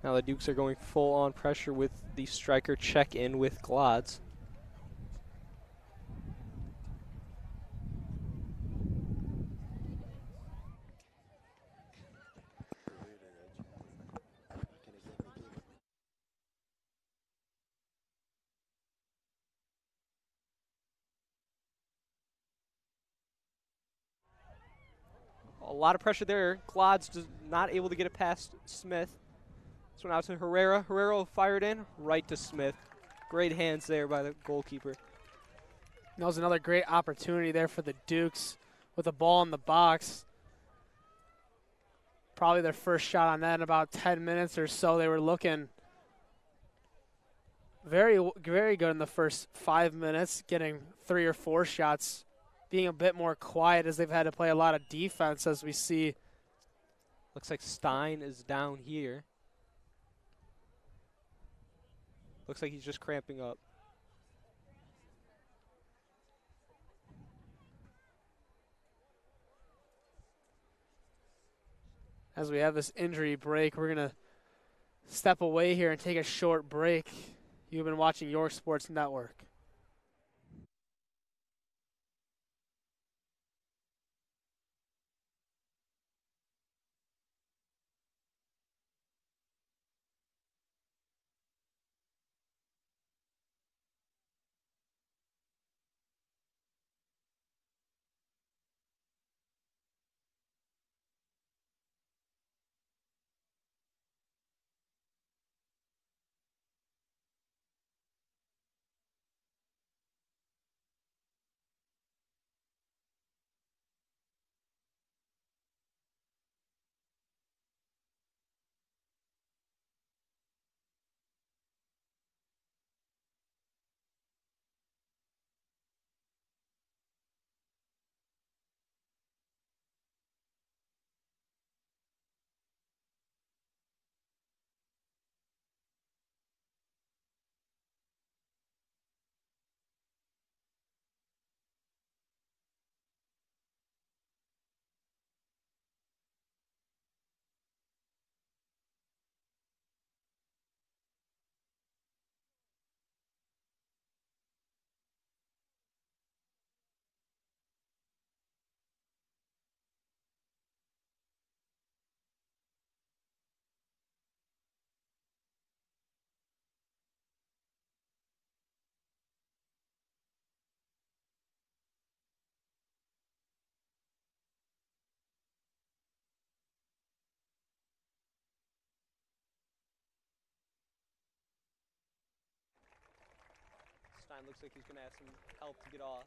Now the Dukes are going full on pressure with the striker Check in with Glods. A lot of pressure there. Glods just not able to get it past Smith. This one out to Herrera. Herrera will fire it in right to Smith. Great hands there by the goalkeeper. That was another great opportunity there for the Dukes with the ball in the box. Probably their first shot on that in about 10 minutes or so. They were looking very, very good in the first 5 minutes, getting 3 or 4 shots, being a bit more quiet as they've had to play a lot of defense, as we see. Looks like Stein is down here. Looks like he's just cramping up. As we have this injury break, we're going to step away here and take a short break. You've been watching York Sports Network. Stein looks like he's going to have some help to get off.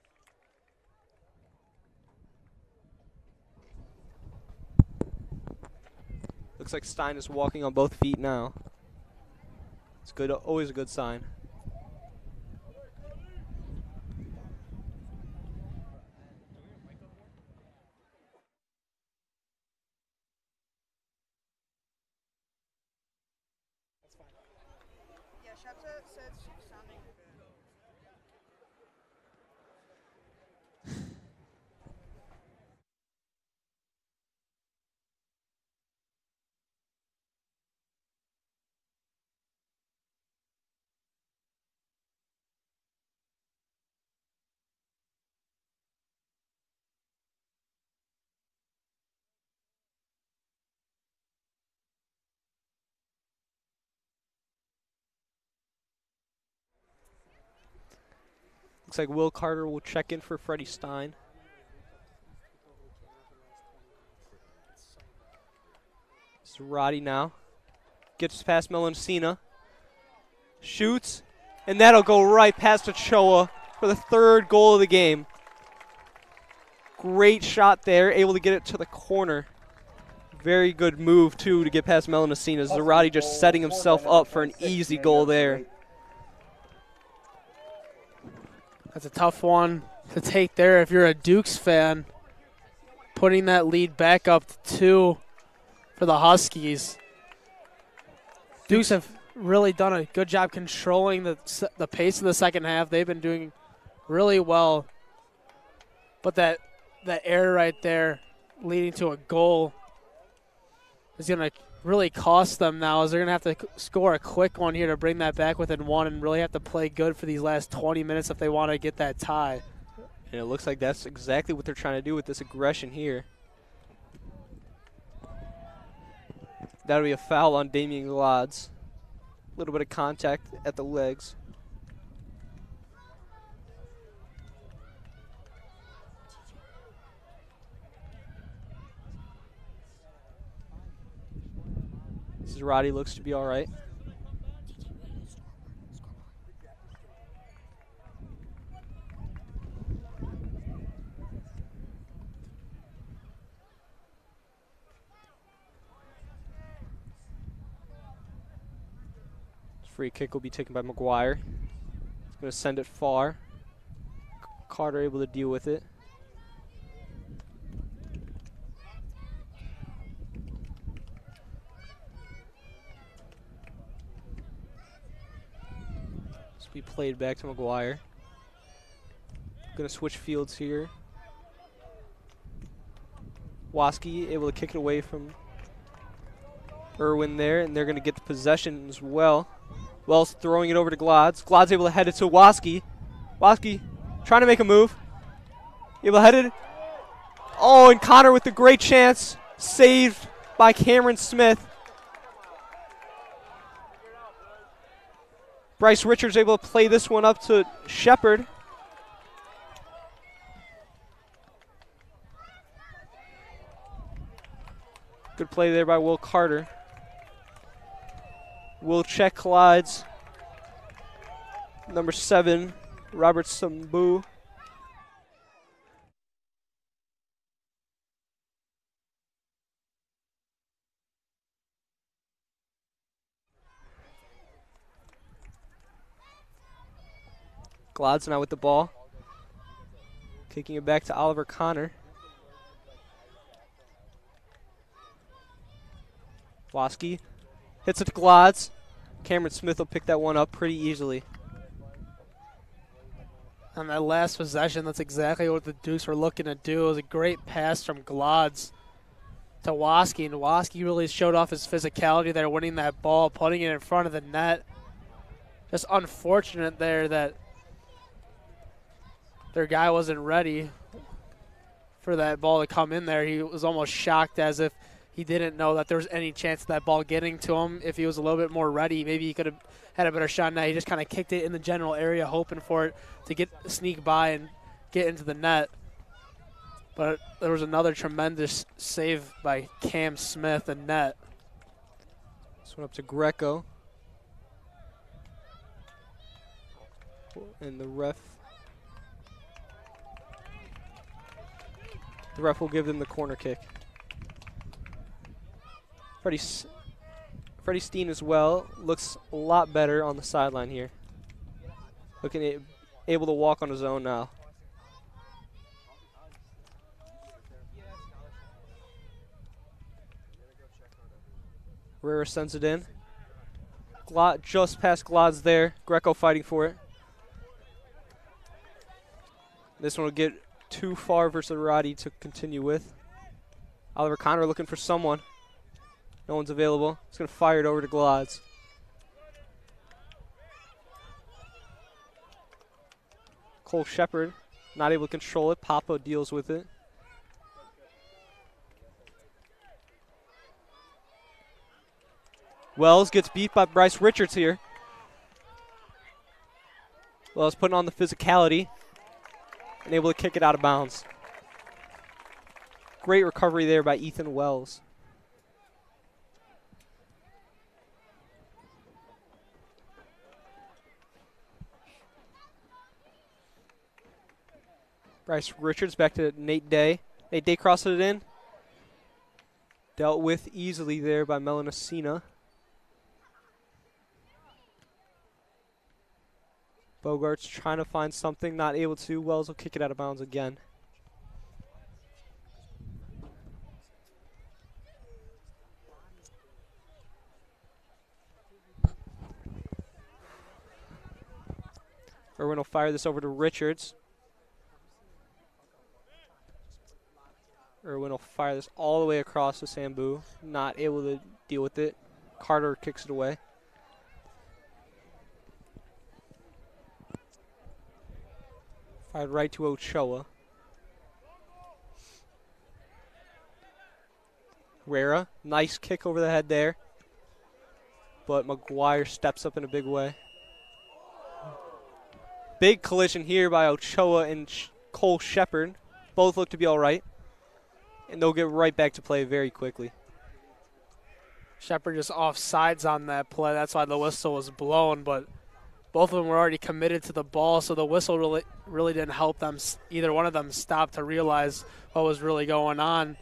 Looks like Stein is walking on both feet now. It's good, always a good sign. Yeah, Shepta said she's sounding good. Looks like Will Carter will check in for Freddie Stein. This is Roddy now. Gets past Melancina. Shoots. And that'll go right past Ochoa for the third goal of the game. Great shot there. Able to get it to the corner. Very good move, too, to get past Melancina. Zarate just setting himself up for an easy goal there. That's a tough one to take there if you're a Dukes fan. Putting that lead back up to 2 for the Huskies. Dukes have really done a good job controlling the pace of the second half. They've been doing really well. But that error right there leading to a goal is going to really cost them now, as they're going to have to score a quick one here to bring that back within 1 and really have to play good for these last 20 minutes if they want to get that tie. And it looks like that's exactly what they're trying to do with this aggression here. That'll be a foul on Damian Glodz. A little bit of contact at the legs. Roddy looks to be all right. Free kick will be taken by McGuire. He's going to send it far. Carter able to deal with it. Be played back to McGuire. Gonna switch fields here. Waski able to kick it away from Irwin there, and they're going to get the possession as well. Wells throwing it over to Glods. Glods able to head it to Waski. Waski trying to make a move. Able to head it. Oh, and Connor with a great chance. Saved by Cameron Smith. Bryce Richards able to play this one up to Shepard. Good play there by Will Carter. Will check collides. Number 7, Robert Sambu. Glod's now with the ball. Kicking it back to Oliver Connor. Waski hits it to Glods. Cameron Smith will pick that one up pretty easily. On that last possession, that's exactly what the Dukes were looking to do. It was a great pass from Glods to Waski, and Waski really showed off his physicality there, winning that ball, putting it in front of the net. Just unfortunate there that their guy wasn't ready for that ball to come in there. He was almost shocked, as if he didn't know that there was any chance of that ball getting to him. If he was a little bit more ready, maybe he could have had a better shot. Now he just kind of kicked it in the general area, hoping for it to sneak by and get into the net. But there was another tremendous save by Cam Smith and net. This one up to Greco. And the ref will give them the corner kick. Freddie Steen as well looks a lot better on the sideline here. Able to walk on his own now. Herrera sends it in. Just past Glods there. Greco fighting for it. This one will get too far versus Roddy to continue with. Oliver Connor looking for someone. No one's available. He's going to fire it over to Glods. Cole Shepard not able to control it. Papa deals with it. Wells gets beat by Bryce Richards here. Wells putting on the physicality and able to kick it out of bounds. Great recovery there by Ethan Wells. Bryce Richards back to Nate Day. Nate Day crosses it in. Dealt with easily there by Melanacina. Bogart's trying to find something, not able to. Wells will kick it out of bounds again. Irwin will fire this over to Richards. Irwin will fire this all the way across to Sambu. Not able to deal with it. Carter kicks it away. Fired right to Ochoa. Herrera, nice kick over the head there. But McGuire steps up in a big way. Big collision here by Ochoa and Cole Shepard. Both look to be all right. And they'll get right back to play very quickly. Shepard just off sides on that play. That's why the whistle was blown. But both of them were already committed to the ball, so the whistle really didn't help them. Either one of them stop to realize what was really going on.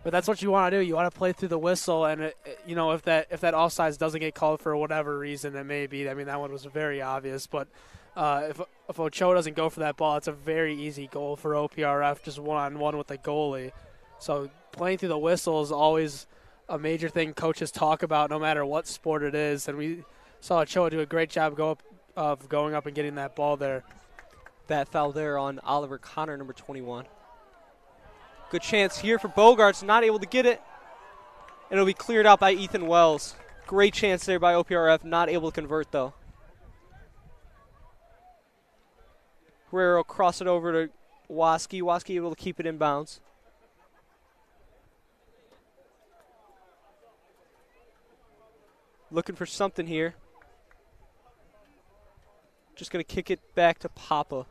But that's what you want to do. You want to play through the whistle, and if that offsides doesn't get called for whatever reason it may be. I mean, that one was very obvious. But if Ochoa doesn't go for that ball, it's a very easy goal for OPRF, just one-on-one with the goalie. So playing through the whistle is always a major thing coaches talk about, no matter what sport it is. And we saw Choi do a great job of going up and getting that ball there. That foul there on Oliver Connor, number 21. Good chance here for Bogarts, not able to get it. It'll be cleared out by Ethan Wells. Great chance there by OPRF, not able to convert though. Herrera will cross it over to Waski. Waski able to keep it in bounds. Looking for something here. Just going to kick it back to Papa.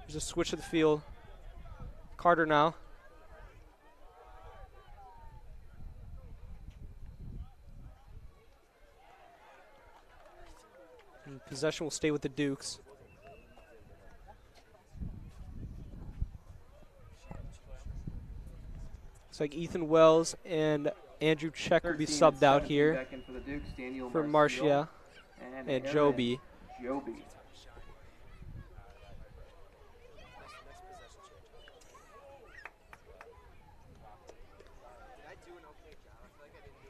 There's a switch of the field. Carter now. And possession will stay with the Dukes. Looks like Ethan Wells and Andrew Check will be subbed out here for Marcia and Joby.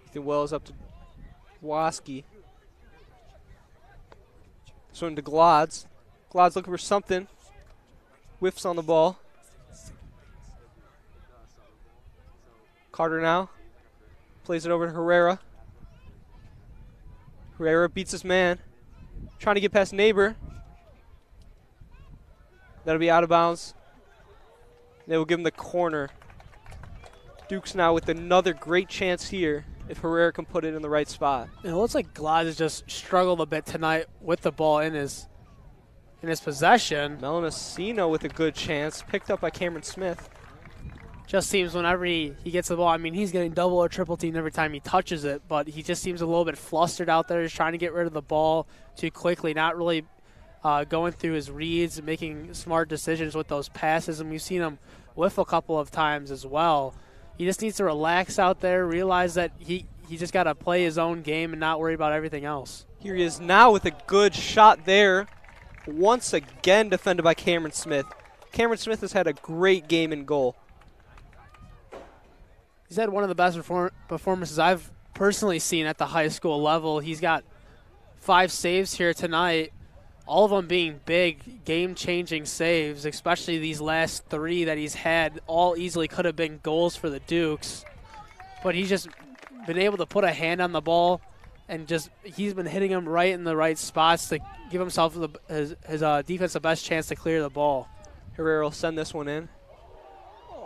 Ethan Wells up to Waski. So into Glods. Glods looking for something. Whiffs on the ball. Carter now. Plays it over to Herrera. Herrera beats his man. Trying to get past Neighbor. That'll be out of bounds. They will give him the corner. Dukes now with another great chance here if Herrera can put it in the right spot. It looks like Glad has just struggled a bit tonight with the ball in his possession. Melanacino with a good chance, picked up by Cameron Smith. Just seems whenever he gets the ball, I mean, he's getting double or triple teamed every time he touches it, but he just seems a little bit flustered out there. He's trying to get rid of the ball too quickly, not really going through his reads and making smart decisions with those passes, and we've seen him whiff a couple of times as well. He just needs to relax out there, realize that he just got to play his own game and not worry about everything else. Here he is now with a good shot there. Once again defended by Cameron Smith. Cameron Smith has had a great game in goal. He's had one of the best performances I've personally seen at the high school level. He's got 5 saves here tonight, all of them being big, game-changing saves, especially these last 3 that he's had. All easily could have been goals for the Dukes. But he's just been able to put a hand on the ball, and just he's been hitting them right in the right spots to give himself his defense the best chance to clear the ball. Herrera will send this one in.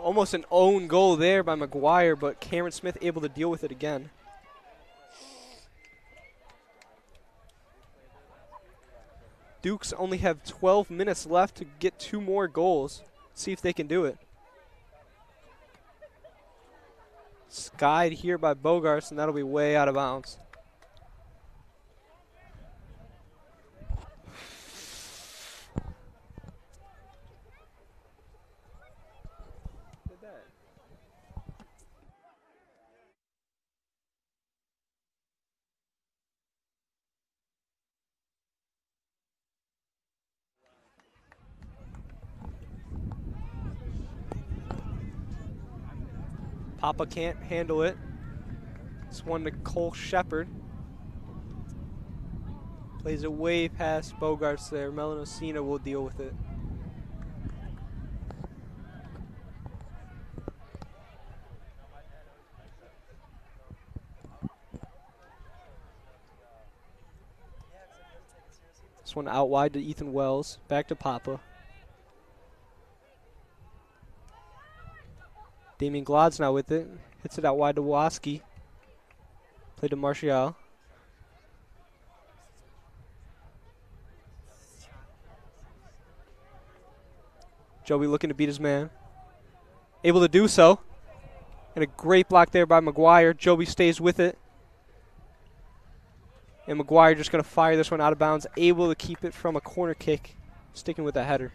Almost an own goal there by McGuire, but Cameron Smith able to deal with it again. Dukes only have 12 minutes left to get 2 more goals. See if they can do it. Skied here by Bogarts, and that'll be way out of bounds. Papa can't handle it. It's one to Cole Shepard. Plays it way past Bogarts there. Melanocino will deal with it. This one out wide to Ethan Wells. Back to Papa. Damian Glod's now with it. Hits it out wide to Waski. Play to Martial. Joey looking to beat his man. Able to do so. And a great block there by McGuire. Joby stays with it. And McGuire just going to fire this one out of bounds. Able to keep it from a corner kick. Sticking with a header.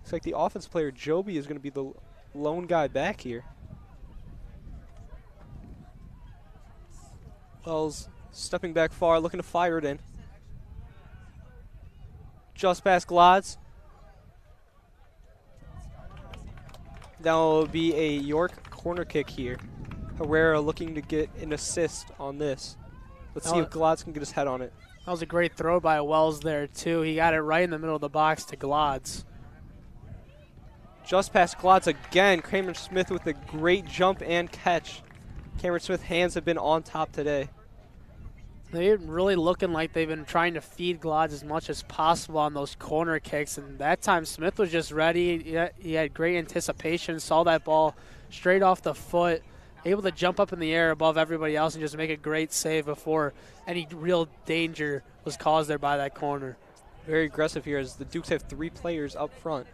Looks like the offense player, Joby, is going to be the lone guy back here. Wells stepping back far, looking to fire it in. Just past Glods. That will be a York corner kick here. Herrera looking to get an assist on this. Let's see if Glodz can get his head on it. That was a great throw by Wells there, too. He got it right in the middle of the box to Glodz. Just past Glodz again. Cameron Smith with a great jump and catch. Cameron Smith's hands have been on top today. They're really looking like they've been trying to feed Glodz as much as possible on those corner kicks, and that time Smith was just ready. He had great anticipation, saw that ball straight off the foot, able to jump up in the air above everybody else and just make a great save before any real danger was caused there by that corner. Very aggressive here as the Dukes have 3 players up front.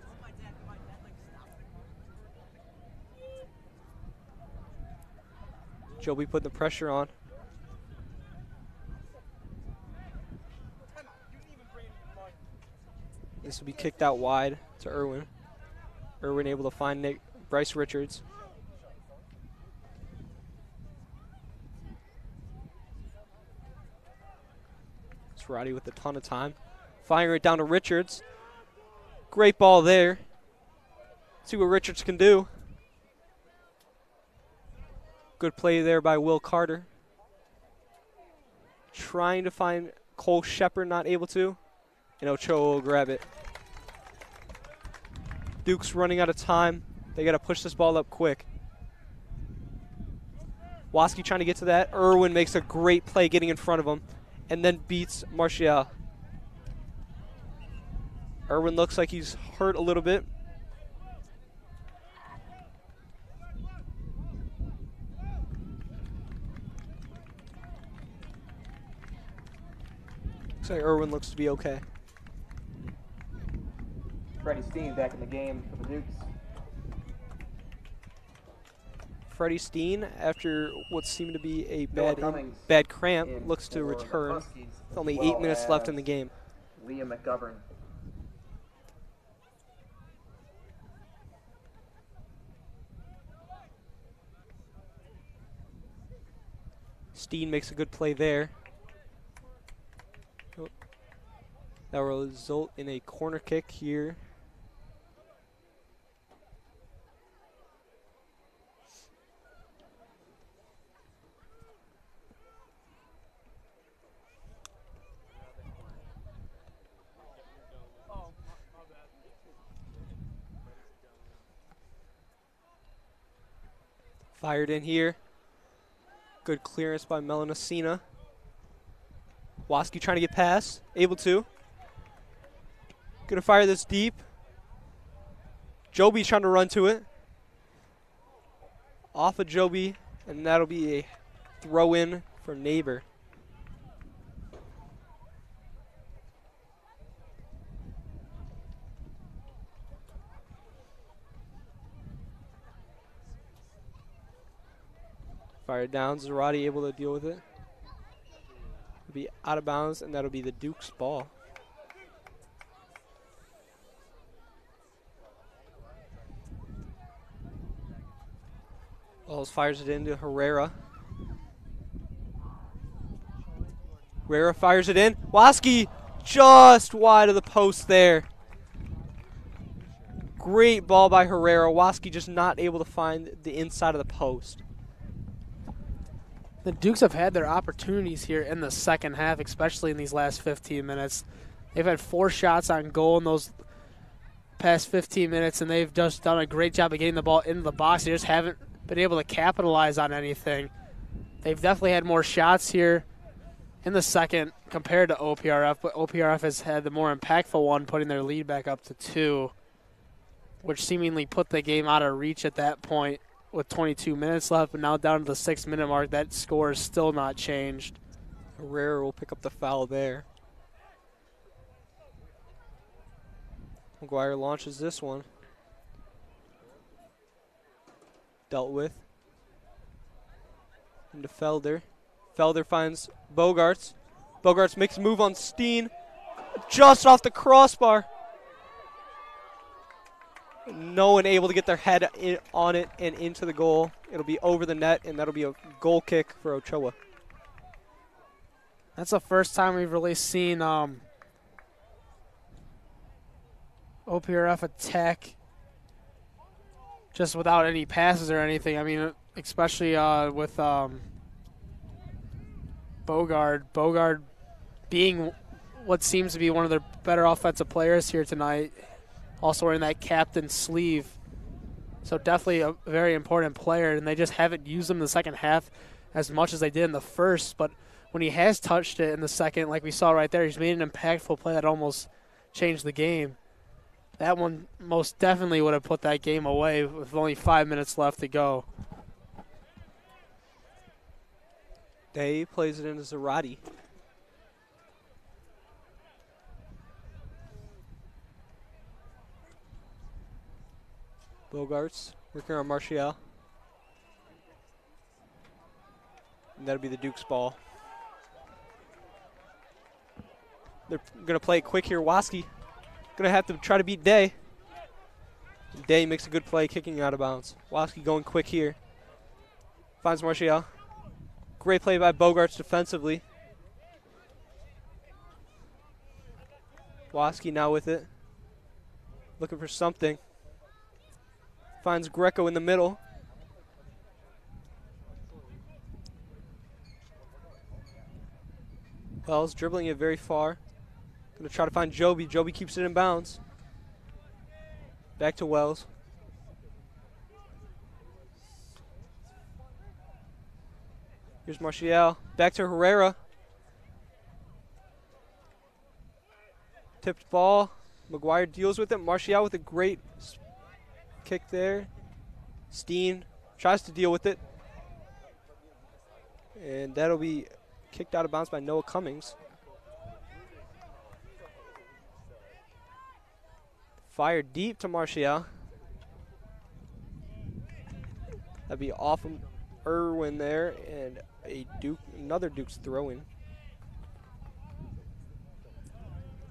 Joby putting the pressure on. This will be kicked out wide to Irwin. Irwin able to find Bryce Richards. It's Roddy with a ton of time. Firing it down to Richards. Great ball there. See what Richards can do. Good play there by Will Carter. Trying to find Cole Shepard, not able to. And Ochoa will grab it. Duke's running out of time. They got to push this ball up quick. Waski trying to get to that. Irwin makes a great play getting in front of him and then beats Martial. Irwin looks like he's hurt a little bit. Looks like Irwin looks to be okay. Freddie Steen back in the game for the Dukes. Freddie Steen, after what seemed to be a Noah bad cramp, in looks to for the return. Huskies, With only as 8 well minutes left as in the game. Liam McGovern. Steen makes a good play there. That will result in a corner kick here. Fired in here. Good clearance by Melanacina. Waski trying to get past. Able to. Gonna fire this deep. Joby's trying to run to it. Off of Joby, and that'll be a throw in for Neighbor. Fired down. Zarate able to deal with it. It'll be out of bounds, and that'll be the Duke's ball. Wells fires it into Herrera. Herrera fires it in. Waski just wide of the post there. Great ball by Herrera. Waski just not able to find the inside of the post. The Dukes have had their opportunities here in the second half, especially in these last 15 minutes. They've had 4 shots on goal in those past 15 minutes, and they've just done a great job of getting the ball into the box. They just haven't been able to capitalize on anything. They've definitely had more shots here in the second compared to OPRF, but OPRF has had the more impactful one, putting their lead back up to 2, which seemingly put the game out of reach at that point with 22 minutes left, but now down to the 6-minute mark, that score is still not changed. Herrera will pick up the foul there. McGuire launches this one. Dealt with. Into Felder. Felder finds Bogarts. Bogarts makes a move on Steen. Just off the crossbar. No one able to get their head on it and into the goal. It'll be over the net, and that'll be a goal kick for Ochoa. That's the first time we've really seen OPRF attack just without any passes or anything. I mean, especially with Bogard being what seems to be one of their better offensive players here tonight, also wearing that captain sleeve. So definitely a very important player, and they just haven't used him in the second half as much as they did in the first. But when he has touched it in the second, like we saw right there, he's made an impactful play that almost changed the game. That one most definitely would have put that game away with only 5 minutes left to go. Day plays it in as Zarate. Bogarts working on Martial. And that'll be the Duke's ball. They're going to play it quick here. Waski going to have to try to beat Day. Day makes a good play kicking out of bounds. Waski going quick here. Finds Martial. Great play by Bogarts defensively. Waski now with it. Looking for something. Finds Greco in the middle. Wells dribbling it very far. Going to try to find Joby. Joby keeps it in bounds. Back to Wells. Here's Martial. Back to Herrera. Tipped ball. McQuade deals with it. Martial with a great kick there. Steen tries to deal with it. And that'll be kicked out of bounds by Noah Cummings. Fire deep to Martial. That'd be off of Irwin there, and another Duke's throw-in.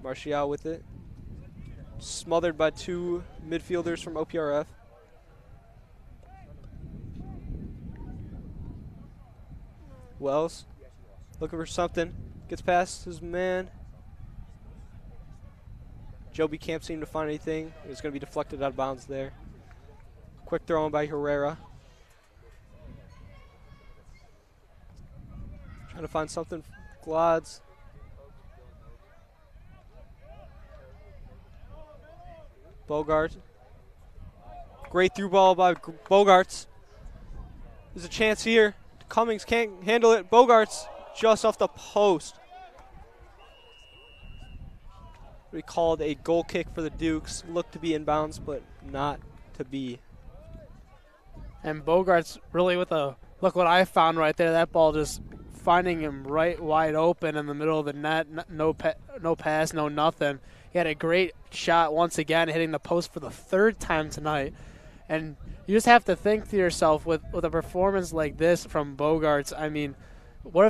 Martial with it. Smothered by two midfielders from OPRF. Wells looking for something. Gets past his man. Joby can't seem to find anything. It's going to be deflected out of bounds there. Quick throw in by Herrera. Trying to find something. Glods. Bogart. Great through ball by Bogarts. There's a chance here. Cummings can't handle it. Bogarts just off the post. We called a goal kick for the Dukes. Looked to be inbounds, but not to be. And Bogarts really with a, look what I found right there. That ball just finding him right wide open in the middle of the net. No pass, no nothing. He had a great shot once again, hitting the post for the third time tonight. And you just have to think to yourself, with a performance like this from Bogarts, I mean, what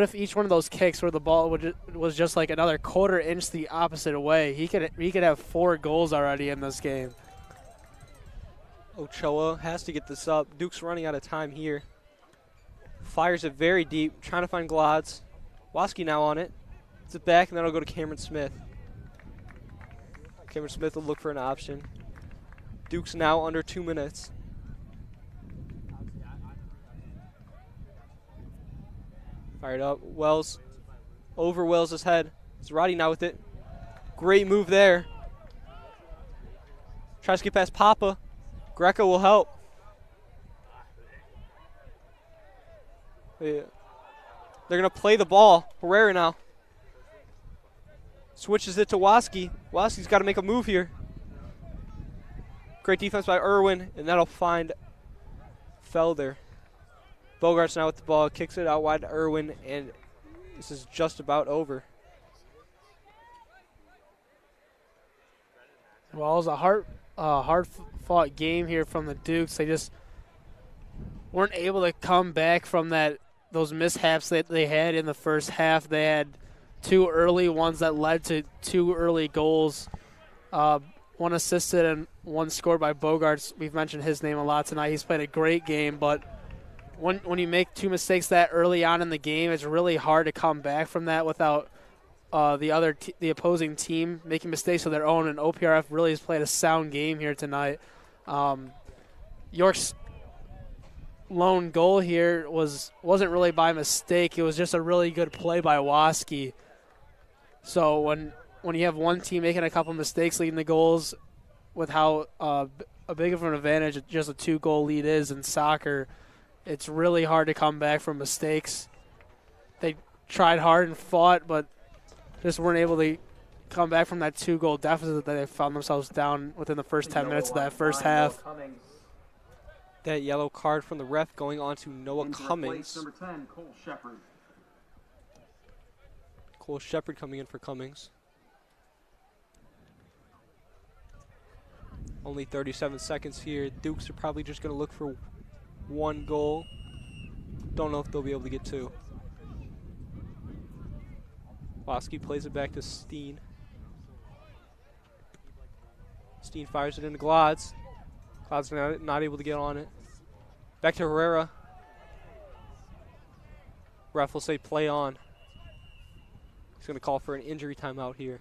if each one of those kicks where the ball was just like another quarter inch the opposite way? He could have 4 goals already in this game. Ochoa has to get this up. Duke's running out of time here. Fires it very deep, trying to find Glods. Waski now on it. It's it back, and then it'll go to Cameron Smith. Cameron Smith will look for an option. Duke's now under 2 minutes. Fired up. Wells over Wells' head. Zarate now with it. Great move there. Tries to get past Papa. Greco will help. Yeah. They're going to play the ball. Herrera now. Switches it to Waski. Waski's got to make a move here. Great defense by Irwin, and that'll find Felder. Bogarts now with the ball, kicks it out wide to Irwin, and this is just about over. Well, it was a hard-fought game here from the Dukes. They just weren't able to come back from those mishaps that they had in the first half. They had 2 early ones that led to 2 early goals. One assisted and one scored by Bogarts. We've mentioned his name a lot tonight. He's played a great game, but when you make 2 mistakes that early on in the game, it's really hard to come back from that without the opposing team making mistakes of their own. And OPRF really has played a sound game here tonight. York's lone goal here wasn't really by mistake. It was just a really good play by Waski. So when you have one team making a couple mistakes leading the goals, with how a big of an advantage just a 2-goal lead is in soccer, it's really hard to come back from mistakes. They tried hard and fought, but just weren't able to come back from that 2-goal deficit that they found themselves down within the first 10 minutes of that first half. That yellow card from the ref going on to Noah Cummings. Number 10, Cole Shepard. Cole Shepard coming in for Cummings. Only 37 seconds here. Dukes are probably just going to look for 1 goal. Don't know if they'll be able to get 2. Waski plays it back to Steen. Steen fires it into Glodz. Glodz not able to get on it. Back to Herrera. Ref will say play on. He's going to call for an injury timeout here.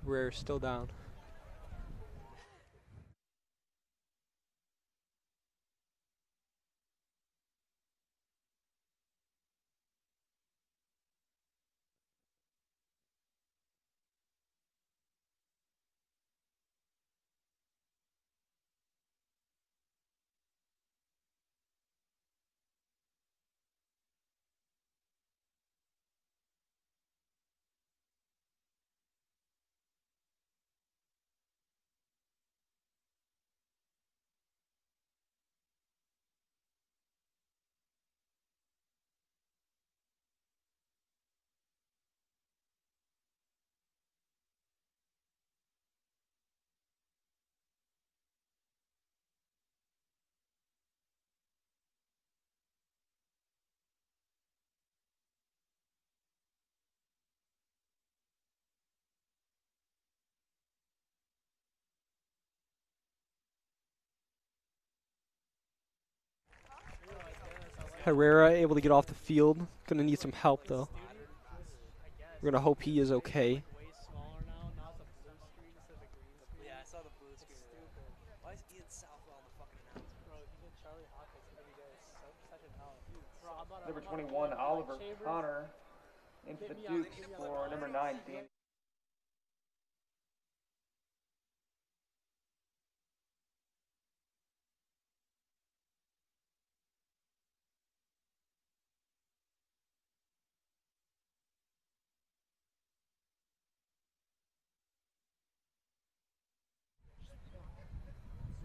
Herrera's still down. Herrera able to get off the field. Gonna need some help though. We're gonna hope he is okay. Number 21, Oliver Connor. Into the Dukes for number 9, Dan.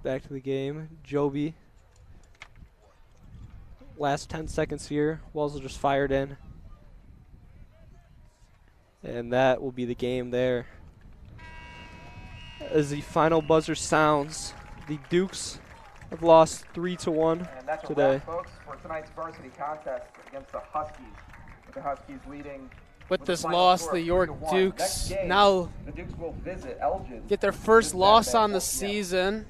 Back to the game. Joby. Last 10 seconds here. Wells just fired in. And that will be the game there. As the final buzzer sounds, the Dukes have lost 3-1 And that's a today. wrap, folks, for tonight's varsity contest against the Huskies. With the Huskies leading With the this final loss, score the of York 3-1. Dukes Next game, now the Dukes will visit Elgin. get their first this loss Saturday on the at 4 p.m. season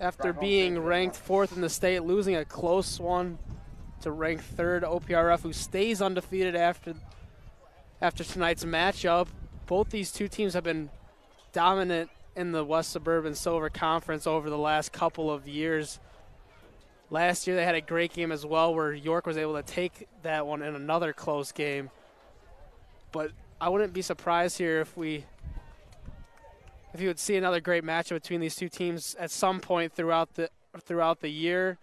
after being ranked 4th in the state, losing a close one to ranked 3rd OPRF, who stays undefeated after tonight's matchup. Both these two teams have been dominant in the West Suburban Silver Conference over the last couple of years. Last year they had a great game as well where York was able to take that one in another close game. But I wouldn't be surprised here if you would see another great matchup between these two teams at some point throughout the year.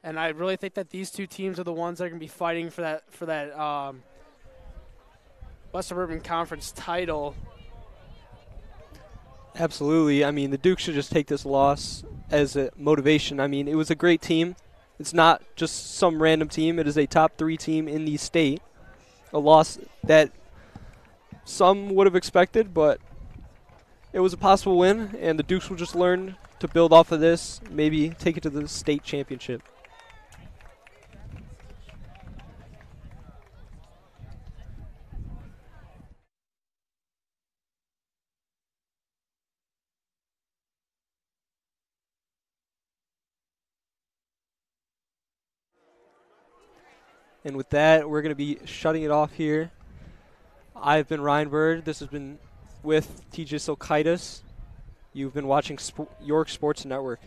And I really think that these two teams are the ones that are going to be fighting for that West Suburban Conference title. Absolutely. I mean, the Dukes should just take this loss as a motivation. I mean, it was a great team. It's not just some random team. It is a top 3 team in the state. A loss that some would have expected, but it was a possible win, and the Dukes will just learn to build off of this, maybe take it to the state championship. And with that, we're going to be shutting it off here. I've been Ryan Byrd. This has been with TJ Silkaitis. You've been watching York Sports Network.